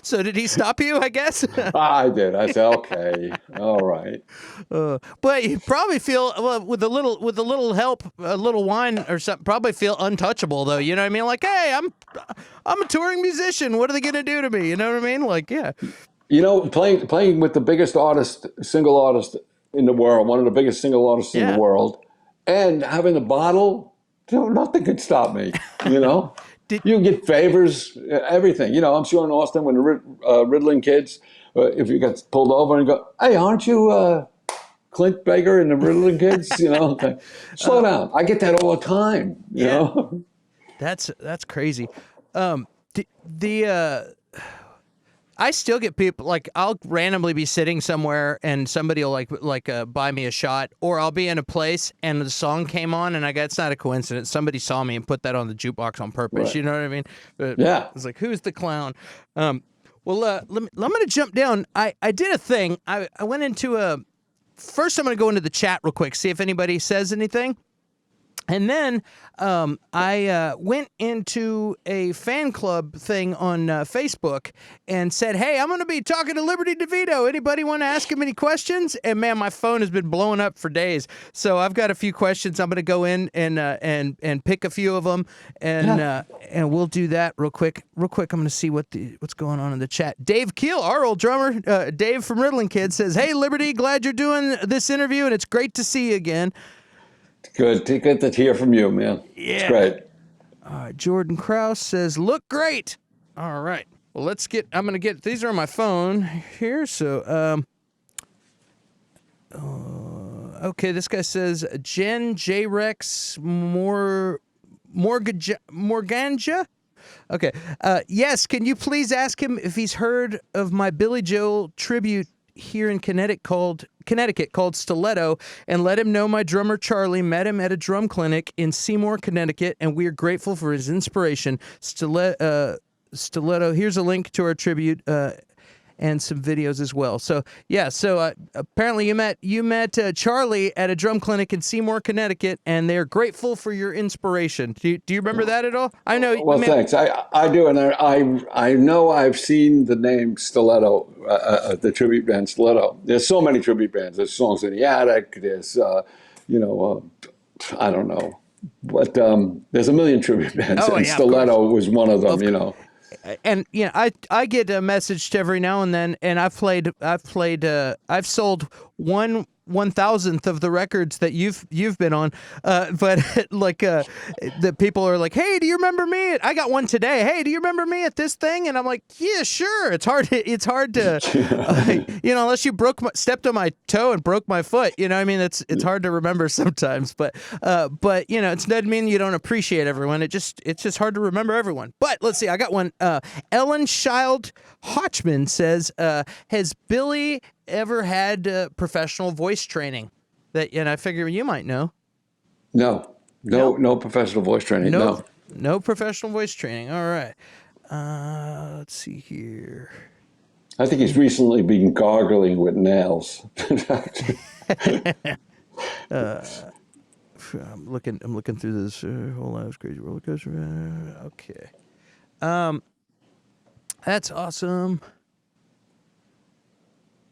So did he stop you, I guess? I did. I said, okay, all right. But you probably feel, well, with a little help, a little wine or something, probably feel untouchable, though. You know what I mean? Like, hey, I'm a touring musician. What are they going to do to me? You know what I mean? Like, yeah. You know, playing with the biggest single artist in the world, one of the biggest single artists in the world, and having a bottle, nothing could stop me, you know? You get favors, everything. You know, I'm sure in Austin when the Riddling kids, if you get pulled over and go, hey, aren't you Clint Baker and the Riddling kids? You know, slow down. I get that all the time, you know? That's crazy. I still get people, like, I'll randomly be sitting somewhere and somebody will like buy me a shot, or I'll be in a place and the song came on and it's not a coincidence. Somebody saw me and put that on the jukebox on purpose. Right. You know what I mean? Yeah. It's like, who's the clown? I'm going to jump down. I did a thing. I went into first I'm going to go into the chat real quick, see if anybody says anything. And then I went into a fan club thing on Facebook and said, "Hey, I'm going to be talking to Liberty DeVitto. Anybody want to ask him any questions?" And man, my phone has been blowing up for days. So I've got a few questions. I'm going to go in and pick a few of them, and we'll do that real quick. I'm going to see what's going on in the chat. Dave Keel, our old drummer, Dave from Riddling Kid, says, "Hey, Liberty, glad you're doing this interview, and it's great to see you again." Good to hear from you, man. Yeah. It's great. Jordan Krause says, "Look great." All right. Well, I'm going to get, these are on my phone here. So, okay, this guy says, Jen J. Rex Morganja. Okay. Yes, can you please ask him if he's heard of my Billy Joel tribute here in Connecticut called Stiletto, and let him know my drummer Charlie met him at a drum clinic in Seymour, Connecticut, and we are grateful for his inspiration. Stiletto. Here's a link to our tribute and some videos as well. So yeah, apparently you met Charlie at a drum clinic in Seymour, Connecticut, and they're grateful for your inspiration. Do you remember that at all? I know. Well, thanks. I do, and I know I've seen the name Stiletto, the tribute band Stiletto. There's so many tribute bands. There's Songs in the Attic. There's I don't know, but there's a million tribute bands, and Stiletto was one of them. And I get a message every now and then, and I've sold 1/1000th of the records that you've been on, but the people are like, "Hey, do you remember me? I got one today. Hey, do you remember me at this thing?" And I'm like, "Yeah, sure." It's hard to unless you stepped on my toe and broke my foot. I mean, it's hard to remember sometimes. But it doesn't mean you don't appreciate everyone. It's just hard to remember everyone. But let's see, I got one. Ellen Child Hodgman says, "Has Billy ever had professional voice training?" And I figure you might know. No professional voice training. No professional voice training. All right. Let's see here. I think he's recently been gargling with nails. I'm looking through this whole life's crazy roller coaster. Okay. That's awesome.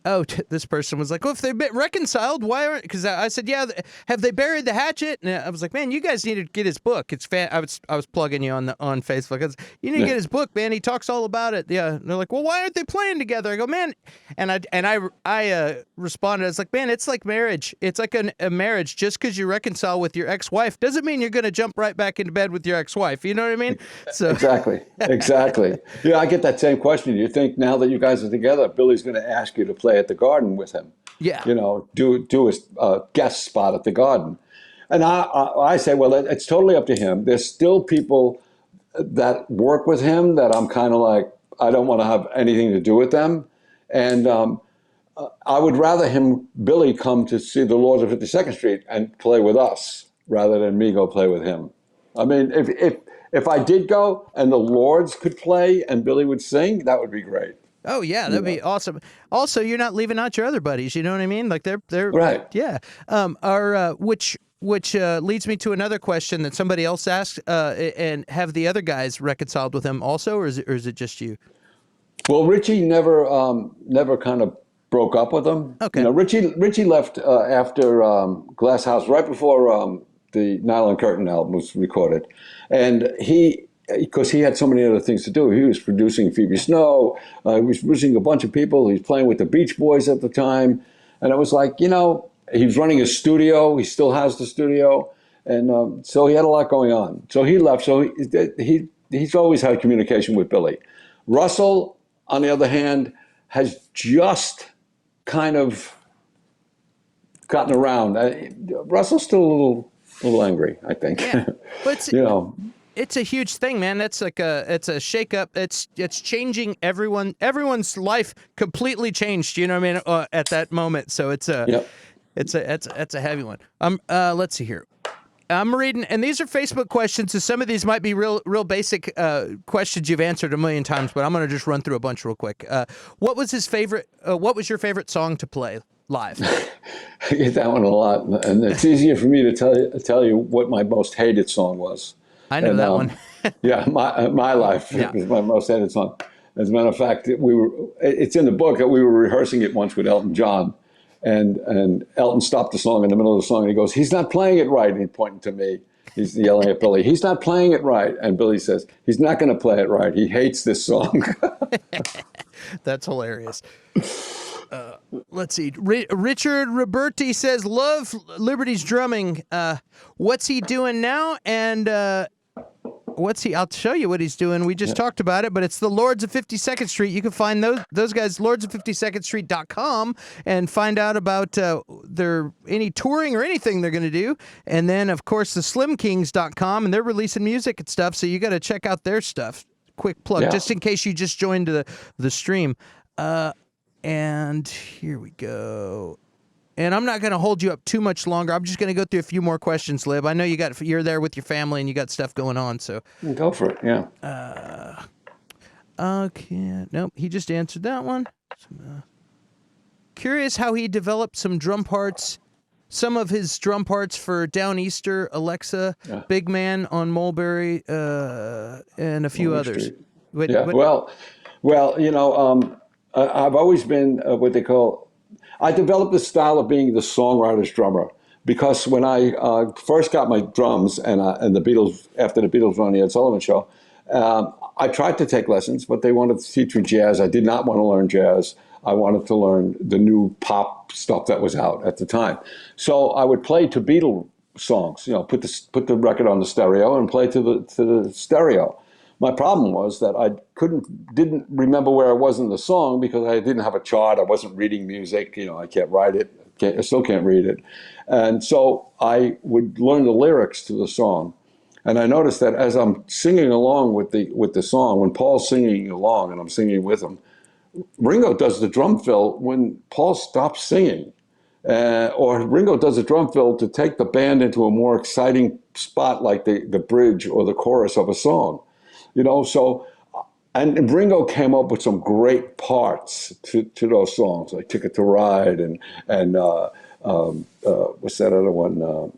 Oh, this person was like, "Well, if they've been reconciled, why aren't?" Because I said, "Yeah, have they buried the hatchet?" And I was like, "Man, you guys need to get his book. It's I was plugging you on Facebook. You need to get his book, man. He talks all about it." Yeah, and they're like, "Well, why aren't they playing together?" I go, "Man," and I responded, I was like, "Man, it's like marriage. It's like a marriage. Just because you reconcile with your ex-wife doesn't mean you're going to jump right back into bed with your ex-wife. You know what I mean?" So Exactly. Yeah, I get that same question. You think now that you guys are together, Billy's going to ask you to play at the Garden with him? Yeah. Do a guest spot at the Garden. And I say, well, it's totally up to him. There's still people that work with him that I'm kind of like, I don't want to have anything to do with them. And I would rather Billy come to see the Lords of 52nd Street and play with us rather than me go play with him. I mean, if I did go and the Lords could play and Billy would sing, that would be great. Oh yeah, that'd be awesome. Also, you're not leaving out your other buddies. You know what I mean? Like they're right. Yeah. Which leads me to another question that somebody else asked. And have the other guys reconciled with him also, or is it just you? Well, Richie never kind of broke up with him. Okay. Richie left after Glass House right before the Nylon Curtain album was recorded, and because he had so many other things to do. He was producing Phoebe Snow. He was producing a bunch of people. He was playing with the Beach Boys at the time. And it was like, he was running a studio. He still has the studio. And so he had a lot going on. So he left. So he's always had communication with Billy. Russell, on the other hand, has just kind of gotten around. Russell's still a little angry, I think. Yeah, but it's a huge thing, man. It's like it's a shakeup. It's changing everyone's life completely changed. You know what I mean? At that moment. So it's a heavy one. Let's see here. I'm reading, and these are Facebook questions, so some of these might be real basic questions you've answered a million times, but I'm going to just run through a bunch real quick. What was your favorite song to play? live? I get that one a lot, and it's easier for me to tell you what my most hated song was. I know And that one. yeah, my life Yeah. is my most hated song. As a matter of fact, it's in the book that we were rehearsing it once with Elton John, and Elton stopped the song in the middle of the song and he goes, "He's not playing it right." And he's pointing to me. He's yelling at Billy, "He's not playing it right." And Billy says, "He's not going to play it right. He hates this song." That's hilarious. Let's see. Richard Roberti says, "Love Liberty's drumming. What's he doing now?" And I'll show you what he's doing. We just talked about it, but it's the Lords of 52nd Street. You can find those guys, lords of52ndstreet.com, and find out about any touring or anything they're going to do. And then, of course, the slimkings.com, and they're releasing music and stuff, so you got to check out their stuff. Quick plug, just in case you just joined the stream. And here we go. And I'm not going to hold you up too much longer. I'm just going to go through a few more questions, Lib. I know you're there with your family and you got stuff going on, so Go for it. Yeah. okay. Nope, he just answered that one. Curious how he developed some of his drum parts for Downeaster, Alexa, Big Man on Mulberry, and a few others. Well, I've always been what they call. I developed the style of being the songwriter's drummer because when I first got my drums and the Beatles, after the Beatles were on the Ed Sullivan Show, I tried to take lessons, but they wanted to teach me jazz. I did not want to learn jazz. I wanted to learn the new pop stuff that was out at the time. So I would play to Beatle songs, put the record on the stereo and play to the stereo. My problem was that I didn't remember where I was in the song because I didn't have a chart. I wasn't reading music. I can't write it. I still can't read it. And so I would learn the lyrics to the song. And I noticed that as I'm singing along with the song, when Paul's singing along and I'm singing with him, Ringo does the drum fill when Paul stops singing. Or Ringo does a drum fill to take the band into a more exciting spot like the bridge or the chorus of a song. And Ringo came up with some great parts to those songs, like "Ticket to Ride" and what's that other one?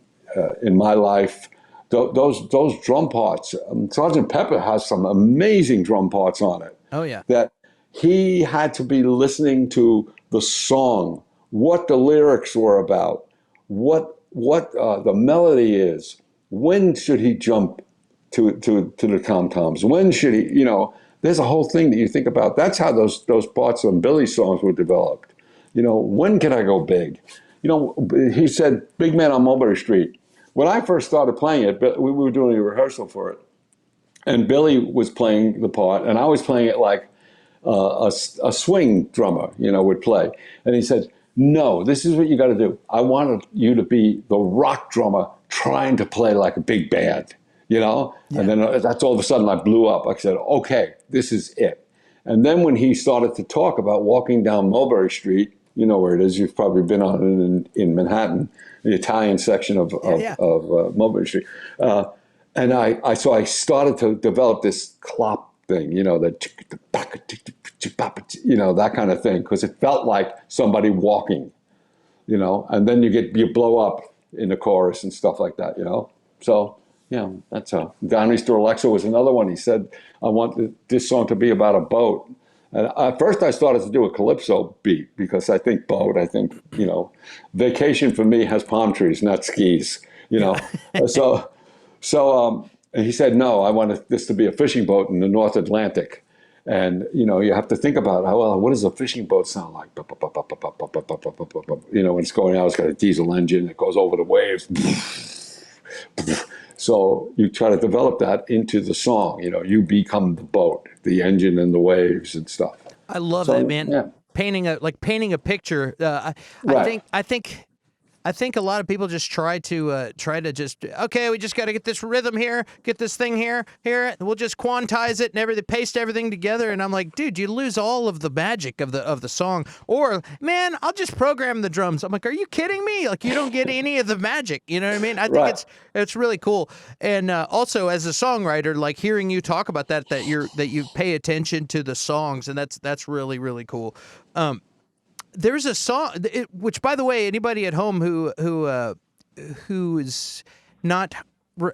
"In My Life." Those drum parts. Sgt. Pepper has some amazing drum parts on it. Oh yeah. That he had to be listening to the song, what the lyrics were about, what the melody is. When should he jump to the tom-toms? When should he, there's a whole thing that you think about. That's how those parts on Billy's songs were developed. When can I go big? He said, "Big Man on Mulberry Street." When I first started playing it, we were doing a rehearsal for it. And Billy was playing the part, and I was playing it like a swing drummer, would play. And he said, "No, this is what you got to do. I wanted you to be the rock drummer trying to play like a big band." And then that's all of a sudden I blew up. I said, "Okay, this is it." And then when he started to talk about walking down Mulberry Street, you know where it is. You've probably been on it in Manhattan, the Italian section of Mulberry Street. And I started to develop this clop thing, that kind of thing, because it felt like somebody walking, and then you blow up in the chorus and stuff like that, So. Yeah, that's Downeaster Alexa was another one. He said, "I want this song to be about a boat." And at first I started to do a calypso beat because I think boat, vacation for me has palm trees, not skis, So and he said, "No, I want this to be a fishing boat in the North Atlantic." And, you have to think about, what does a fishing boat sound like? When it's going out, it's got a diesel engine that goes over the waves. So you try to develop that into the song. You become the boat, the engine, and the waves and stuff. I love that, man. Yeah. Painting a picture. Right. I think a lot of people just try to just, okay, we just got to get this rhythm here, get this thing here, we'll just quantize it and everything, paste everything together. And I'm like, dude, you lose all of the magic of the song. Or, man, I'll just program the drums. I'm like, are you kidding me? Like, you don't get any of the magic. You know what I mean? I think it's really cool. And also as a songwriter, like hearing you talk about that you pay attention to the songs, and that's really, really cool. there's a song, which, by the way, anybody at home who is not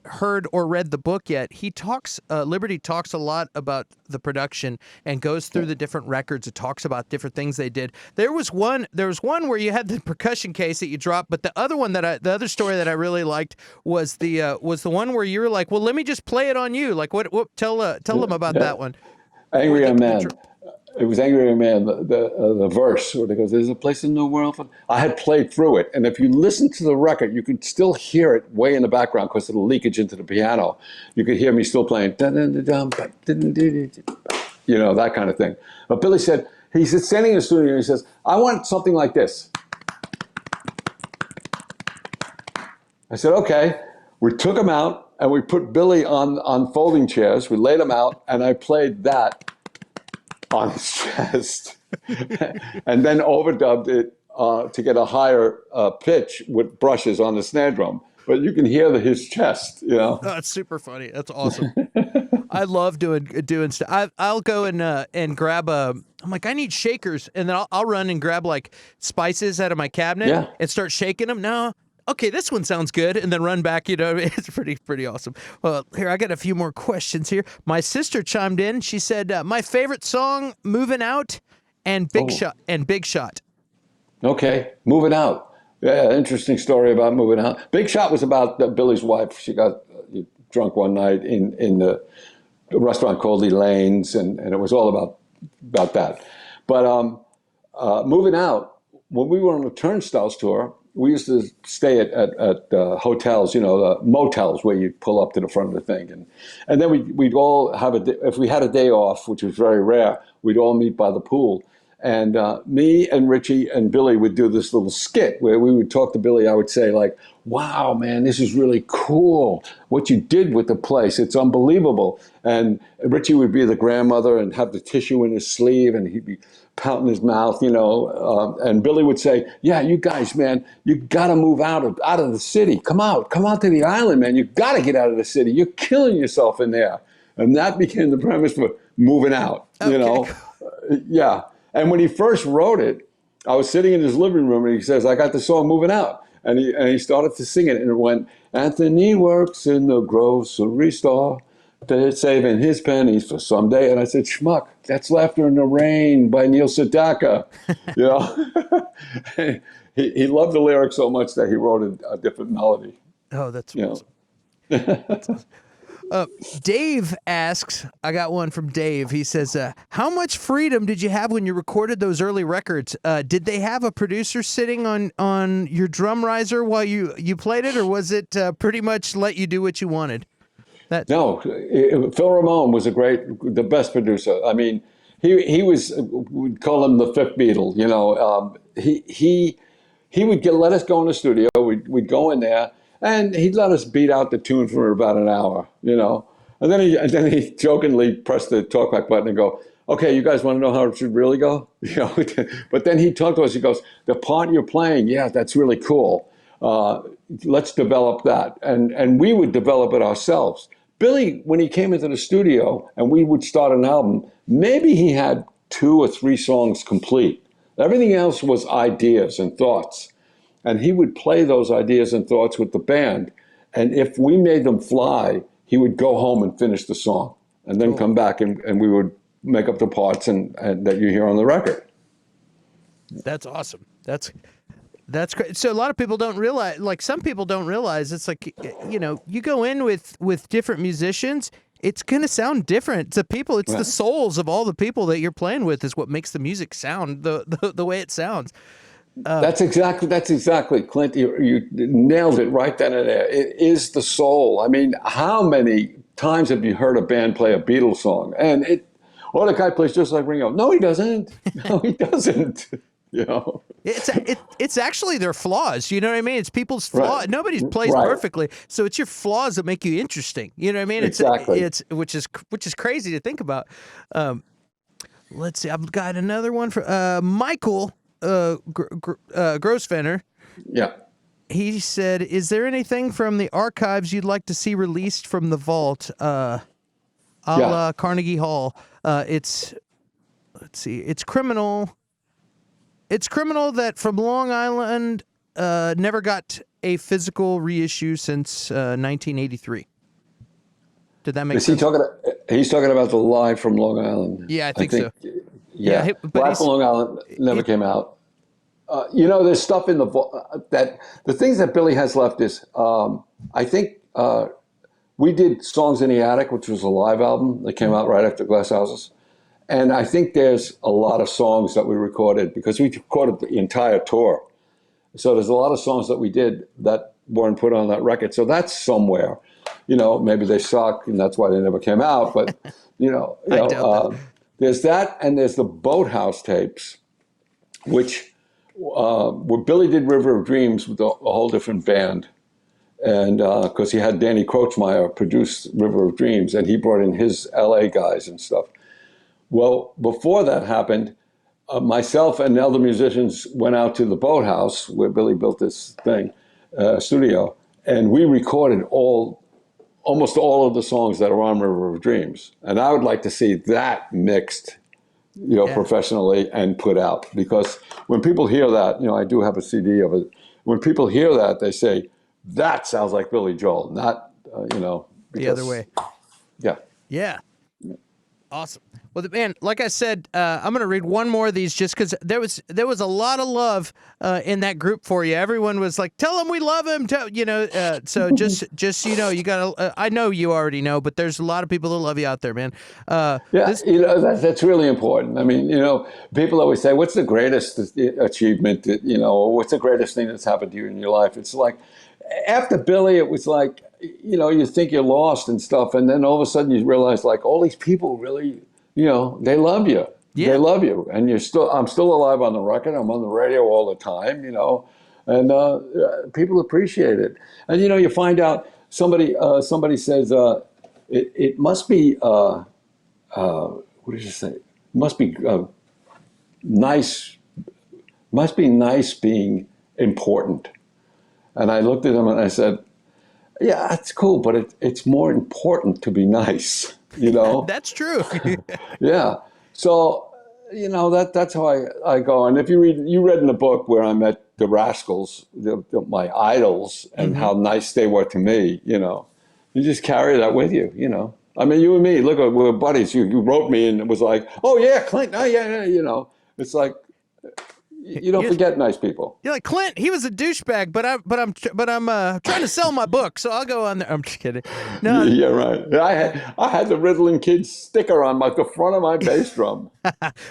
heard or read the book yet, he talks. Liberty talks a lot about the production and goes through the different records. It talks about different things they did. There was one where you had the percussion case that you dropped, but the other story that I really liked was the one where you were like, well, let me just play it on you. Like, what? Tell them about that one. Angry Young Man. It was Angry Young Man, the verse where it goes, there's a place in the world for... I had played through it, and if you listen to the record, you could still hear it way in the background because of the leakage into the piano. You could hear me still playing, you know, that kind of thing. But Billy said, he's standing in the studio and he says, I want something like this. I said, okay. We took him out and we put Billy on folding chairs. We laid him out and I played that on his chest, and then overdubbed it to get a higher pitch with brushes on the snare drum. But you can hear his chest, you know. Oh, that's super funny. That's awesome. I love doing stuff. I'll go and grab I'm like, I need shakers, and then I'll run and grab like spices out of my cabinet and start shaking them. No. Okay, this one sounds good, and then run back. You know, it's pretty awesome. Well, here, I got a few more questions here. My sister chimed in. She said, my favorite song, "Moving Out," and Big Shot. Okay, Moving Out. Yeah, interesting story about Moving Out. Big Shot was about Billy's wife. She got drunk one night in the restaurant called Elaine's, and it was all about that. But Moving Out, when we were on the Turnstiles tour, we used to stay at hotels, you know, motels where you'd pull up to the front of the thing. And then we'd all have if we had a day off, which was very rare, we'd all meet by the pool. And me and Richie and Billy would do this little skit where we would talk to Billy. I would say like, wow, man, this is really cool. What you did with the place, it's unbelievable. And Richie would be the grandmother and have the tissue in his sleeve and he'd be pouting his mouth, you know, and Billy would say, yeah, you guys, man, you got to move out of the city. Come out to the island, man. You got to get out of the city. You're killing yourself in there. And that became the premise for Moving Out, you know. Yeah. And when he first wrote it, I was sitting in his living room and he says, I got the song Moving Out. And he started to sing it and it went, Anthony works in the grocery store, saving his pennies for someday. And I said, schmuck, that's Laughter in the Rain by Neil Sedaka. You know, he loved the lyrics so much that he wrote a different melody. Oh, that's awesome. That's awesome. Dave asks, I got one from Dave. He says, how much freedom did you have when you recorded those early records? Did they have a producer sitting on your drum riser while you played it, or was it pretty much let you do what you wanted? No, Phil Ramone was the best producer. I mean, he was, we'd call him the fifth Beatle, you know. He would let us go in the studio. We'd go in there, and he'd let us beat out the tune for about an hour, you know. And then he jokingly pressed the talkback button and go, okay, you guys want to know how it should really go? You know. But then he'd talk to us. He goes, the part you're playing, yeah, that's really cool. Let's develop that. And we would develop it ourselves. Billy, when he came into the studio and we would start an album, maybe he had 2 or 3 songs complete. Everything else was ideas and thoughts. And he would play those ideas and thoughts with the band. And if we made them fly, he would go home and finish the song and then come back and we would make up the parts and that you hear on the record. That's awesome. That's great. So a lot of people don't realize, like some people don't realize, it's like, you know, you go in with different musicians, it's going to sound different. To people, it's the souls of all the people that you're playing with is what makes the music sound the way it sounds. That's exactly, Clint. You nailed it right then and there. It is the soul. I mean, how many times have you heard a band play a Beatles song? And the guy plays just like Ringo. No, he doesn't. No, he doesn't. You know, it's actually their flaws. You know what I mean? It's people's flaws. Right. Nobody plays perfectly, so it's your flaws that make you interesting. You know what I mean? Exactly. It's which is crazy to think about. Let's see. I've got another one for Michael Grosvenor. Yeah. He said, "Is there anything from the archives you'd like to see released from the vault, a la Carnegie Hall? Let's see. It's Criminal." It's criminal that From Long Island never got a physical reissue since 1983. Did that make Is sense? He's talking about the Live from Long Island. Yeah, I think so. Yeah, but Live from Long Island never came out. There's stuff in that the things that Billy has left is I think we did Songs in the Attic, which was a live album that came out right after Glass Houses. And I think there's a lot of songs that we recorded because we recorded the entire tour. So there's a lot of songs that we did that weren't put on that record. So that's somewhere. Maybe they suck and that's why they never came out. But, there's that and there's the Boathouse tapes, which where Billy did River of Dreams with a whole different band. And because he had Danny Krochmeyer produce River of Dreams and he brought in his LA guys and stuff. Well, before that happened, myself and other musicians went out to the Boathouse where Billy built this studio, and we recorded almost all of the songs that are on River of Dreams. And I would like to see that mixed, professionally and put out. Because when people hear that, I do have a CD of it. When people hear that, they say, that sounds like Billy Joel, not, the other way. Yeah. Yeah. Awesome. Well, man, like I said, I'm going to read one more of these just because there was a lot of love in that group for you. Everyone was like, "Tell him we love him." So just you gotta. I know you already know, but there's a lot of people that love you out there, man. That's really important. I mean, people always say, "What's the greatest achievement?" What's the greatest thing that's happened to you in your life? It's like after Billy, it was like you think you're lost and stuff, and then all of a sudden you realize like all these people really. They love you. Yeah. They love you. And I'm still alive on the record. I'm on the radio all the time, and people appreciate it. And, you find out somebody says, it must be, what did you say? Must be nice being important. And I looked at him and I said, yeah, that's cool, but it's more important to be nice. That's true. Yeah. So, that's how I go. And if you read in the book where I met the Rascals, my idols, and how nice they were to me, you just carry that with you, I mean, you and me, look, we're buddies. You wrote me and it was like, oh yeah, Clint, oh yeah, it's like, you don't forget nice people. You're like, Clint, he was a douchebag, but I'm trying to sell my book, so I'll go on there. I'm just kidding. No. Yeah, right. I had the Ritalin Kids sticker on the front of my bass drum.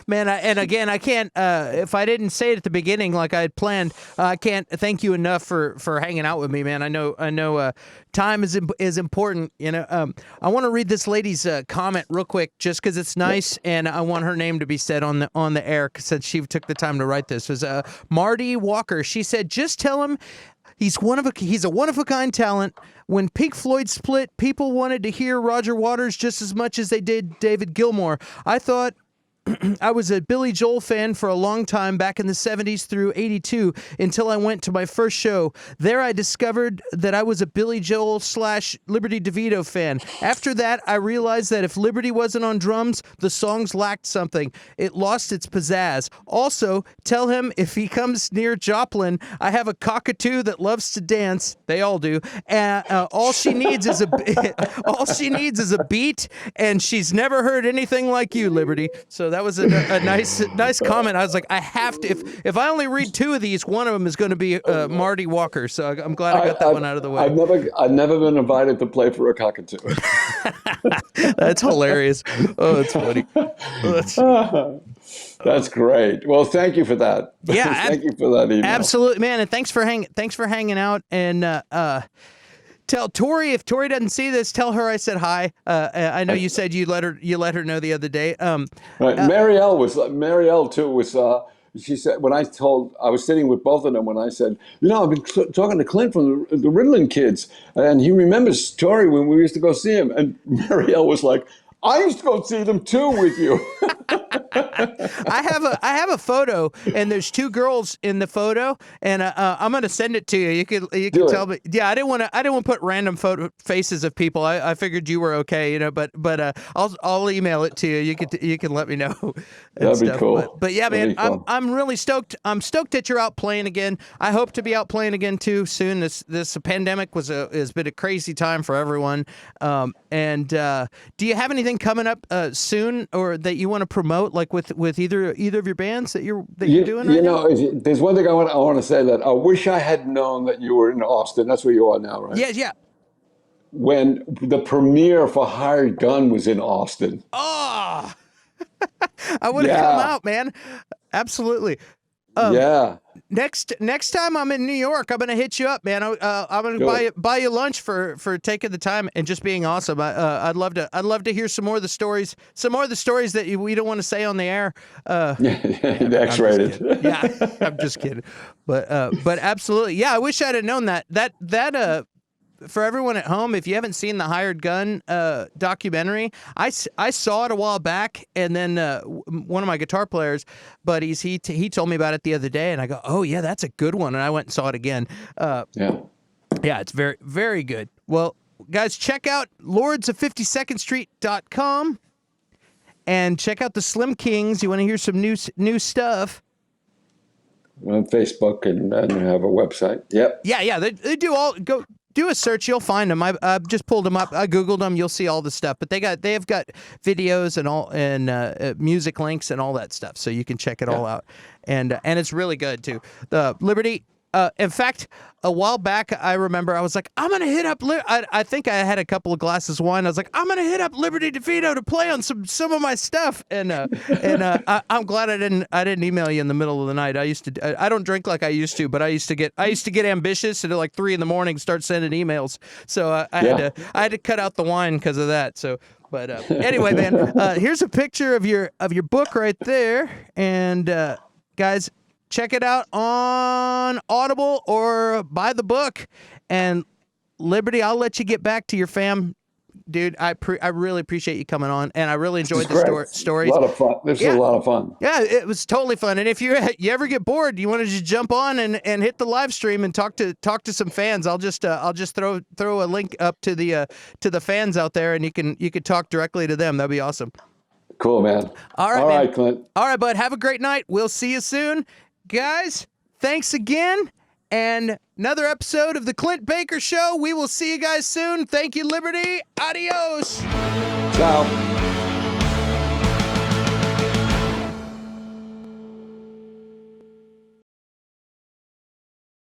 Man, I can't. If I didn't say it at the beginning like I had planned, I can't thank you enough for hanging out with me, man. I know. Time is important. I want to read this lady's comment real quick, just because it's nice, and I want her name to be said on the air since she took the time to write this. It was Marty Walker. She said, "Just tell him he's a one-of-a-kind talent. When Pink Floyd split, people wanted to hear Roger Waters just as much as they did David Gilmour. I thought." I was a Billy Joel fan for a long time back in the 70s through 82 until I went to my first show. There I discovered that I was a Billy Joel / Liberty DeVitto fan. After that, I realized that if Liberty wasn't on drums, the songs lacked something. It lost its pizzazz. Also, tell him if he comes near Joplin, I have a cockatoo that loves to dance. They all do. All she needs is a beat, and she's never heard anything like you, Liberty. So that was a nice comment. I was like, I have to. If I only read two of these, one of them is going to be Marty Walker. So I'm glad I got that one out of the way. I've never been invited to play for a cockatoo. That's hilarious. Oh, that's funny. That's great. Well, thank you for that. Yeah, thank you for that email. Absolutely, man, and thanks for hanging out and. Tell Tori, if Tori doesn't see this, tell her I said hi. I know you said you let her know the other day. Right. Marielle too was. She said when I was sitting with both of them when I said, I've been talking to Clint from the Ritalin Kids, and he remembers Tori when we used to go see him. And Marielle was like, I used to go see them too with you. I have a photo, and there's two girls in the photo, and I'm gonna send it to you. You can tell me. Yeah, I didn't want to put random faces of people. I figured you were okay, but I'll email it to you. You can let me know. That'd be stuff. cool. But yeah, man, I'm really stoked. I'm stoked that you're out playing again. I hope to be out playing again too soon. This pandemic has been a crazy time for everyone. And do you have anything coming up soon, or that you want to promote, like with either of your bands that you're doing right now? There's one thing I want to say, that I wish I had known that you were in Austin. That's where you are now, right? Yeah. When the premiere for Hired Gun was in Austin. Oh, I would have come out, man. Absolutely. Yeah. Next time I'm in New York, I'm gonna hit you up, man. I'm gonna buy you lunch for taking the time and just being awesome. I'd love to hear some more of the stories that we don't want to say on the air. The X-rated. Yeah, I'm just kidding. But absolutely, yeah. I wish I'd have known that. For everyone at home, if you haven't seen the Hired Gun documentary, I saw it a while back, and then one of my guitar players buddies, he told me about it the other day, and I go, oh yeah, that's a good one, and I went and saw it again. Yeah, it's very, very good. Well, guys, check out lordsof52ndstreet.com and check out the Slim Kings. You want to hear some new stuff? On Facebook and have a website. Yep. Yeah, they do all go. Do a search, you'll find them. I just pulled them up. I googled them. You'll see all the stuff. But they have got videos and music links and all that stuff, so you can check it all out. And it's really good too. The Liberty. In fact, a while back, I remember I was like, I'm gonna hit up. I think I had a couple of glasses of wine. I was like, I'm gonna hit up Liberty DeVitto to play on some of my stuff. And I'm glad I didn't email you in the middle of the night. I don't drink like I used to, but I used to get ambitious and at like 3 a.m. start sending emails. So I had to cut out the wine because of that. So. But anyway, man, here's a picture of your book right there, and guys. Check it out on Audible or buy the book. And Liberty, I'll let you get back to your fam. Dude, I really appreciate you coming on, and I really enjoyed the stories. A lot of fun. This is a lot of fun. Yeah, it was totally fun. And if you ever get bored, you want to just jump on and hit the live stream and talk to some fans. I'll just throw a link up to the fans out there, and you can talk directly to them. That'd be awesome. Cool, man. All right, All man. right, Clint. All right, bud. Have a great night. We'll see you soon. Guys, thanks again, and another episode of the Clint Baker Show. We will see you guys soon. Thank you, Liberty. Adios. Ciao.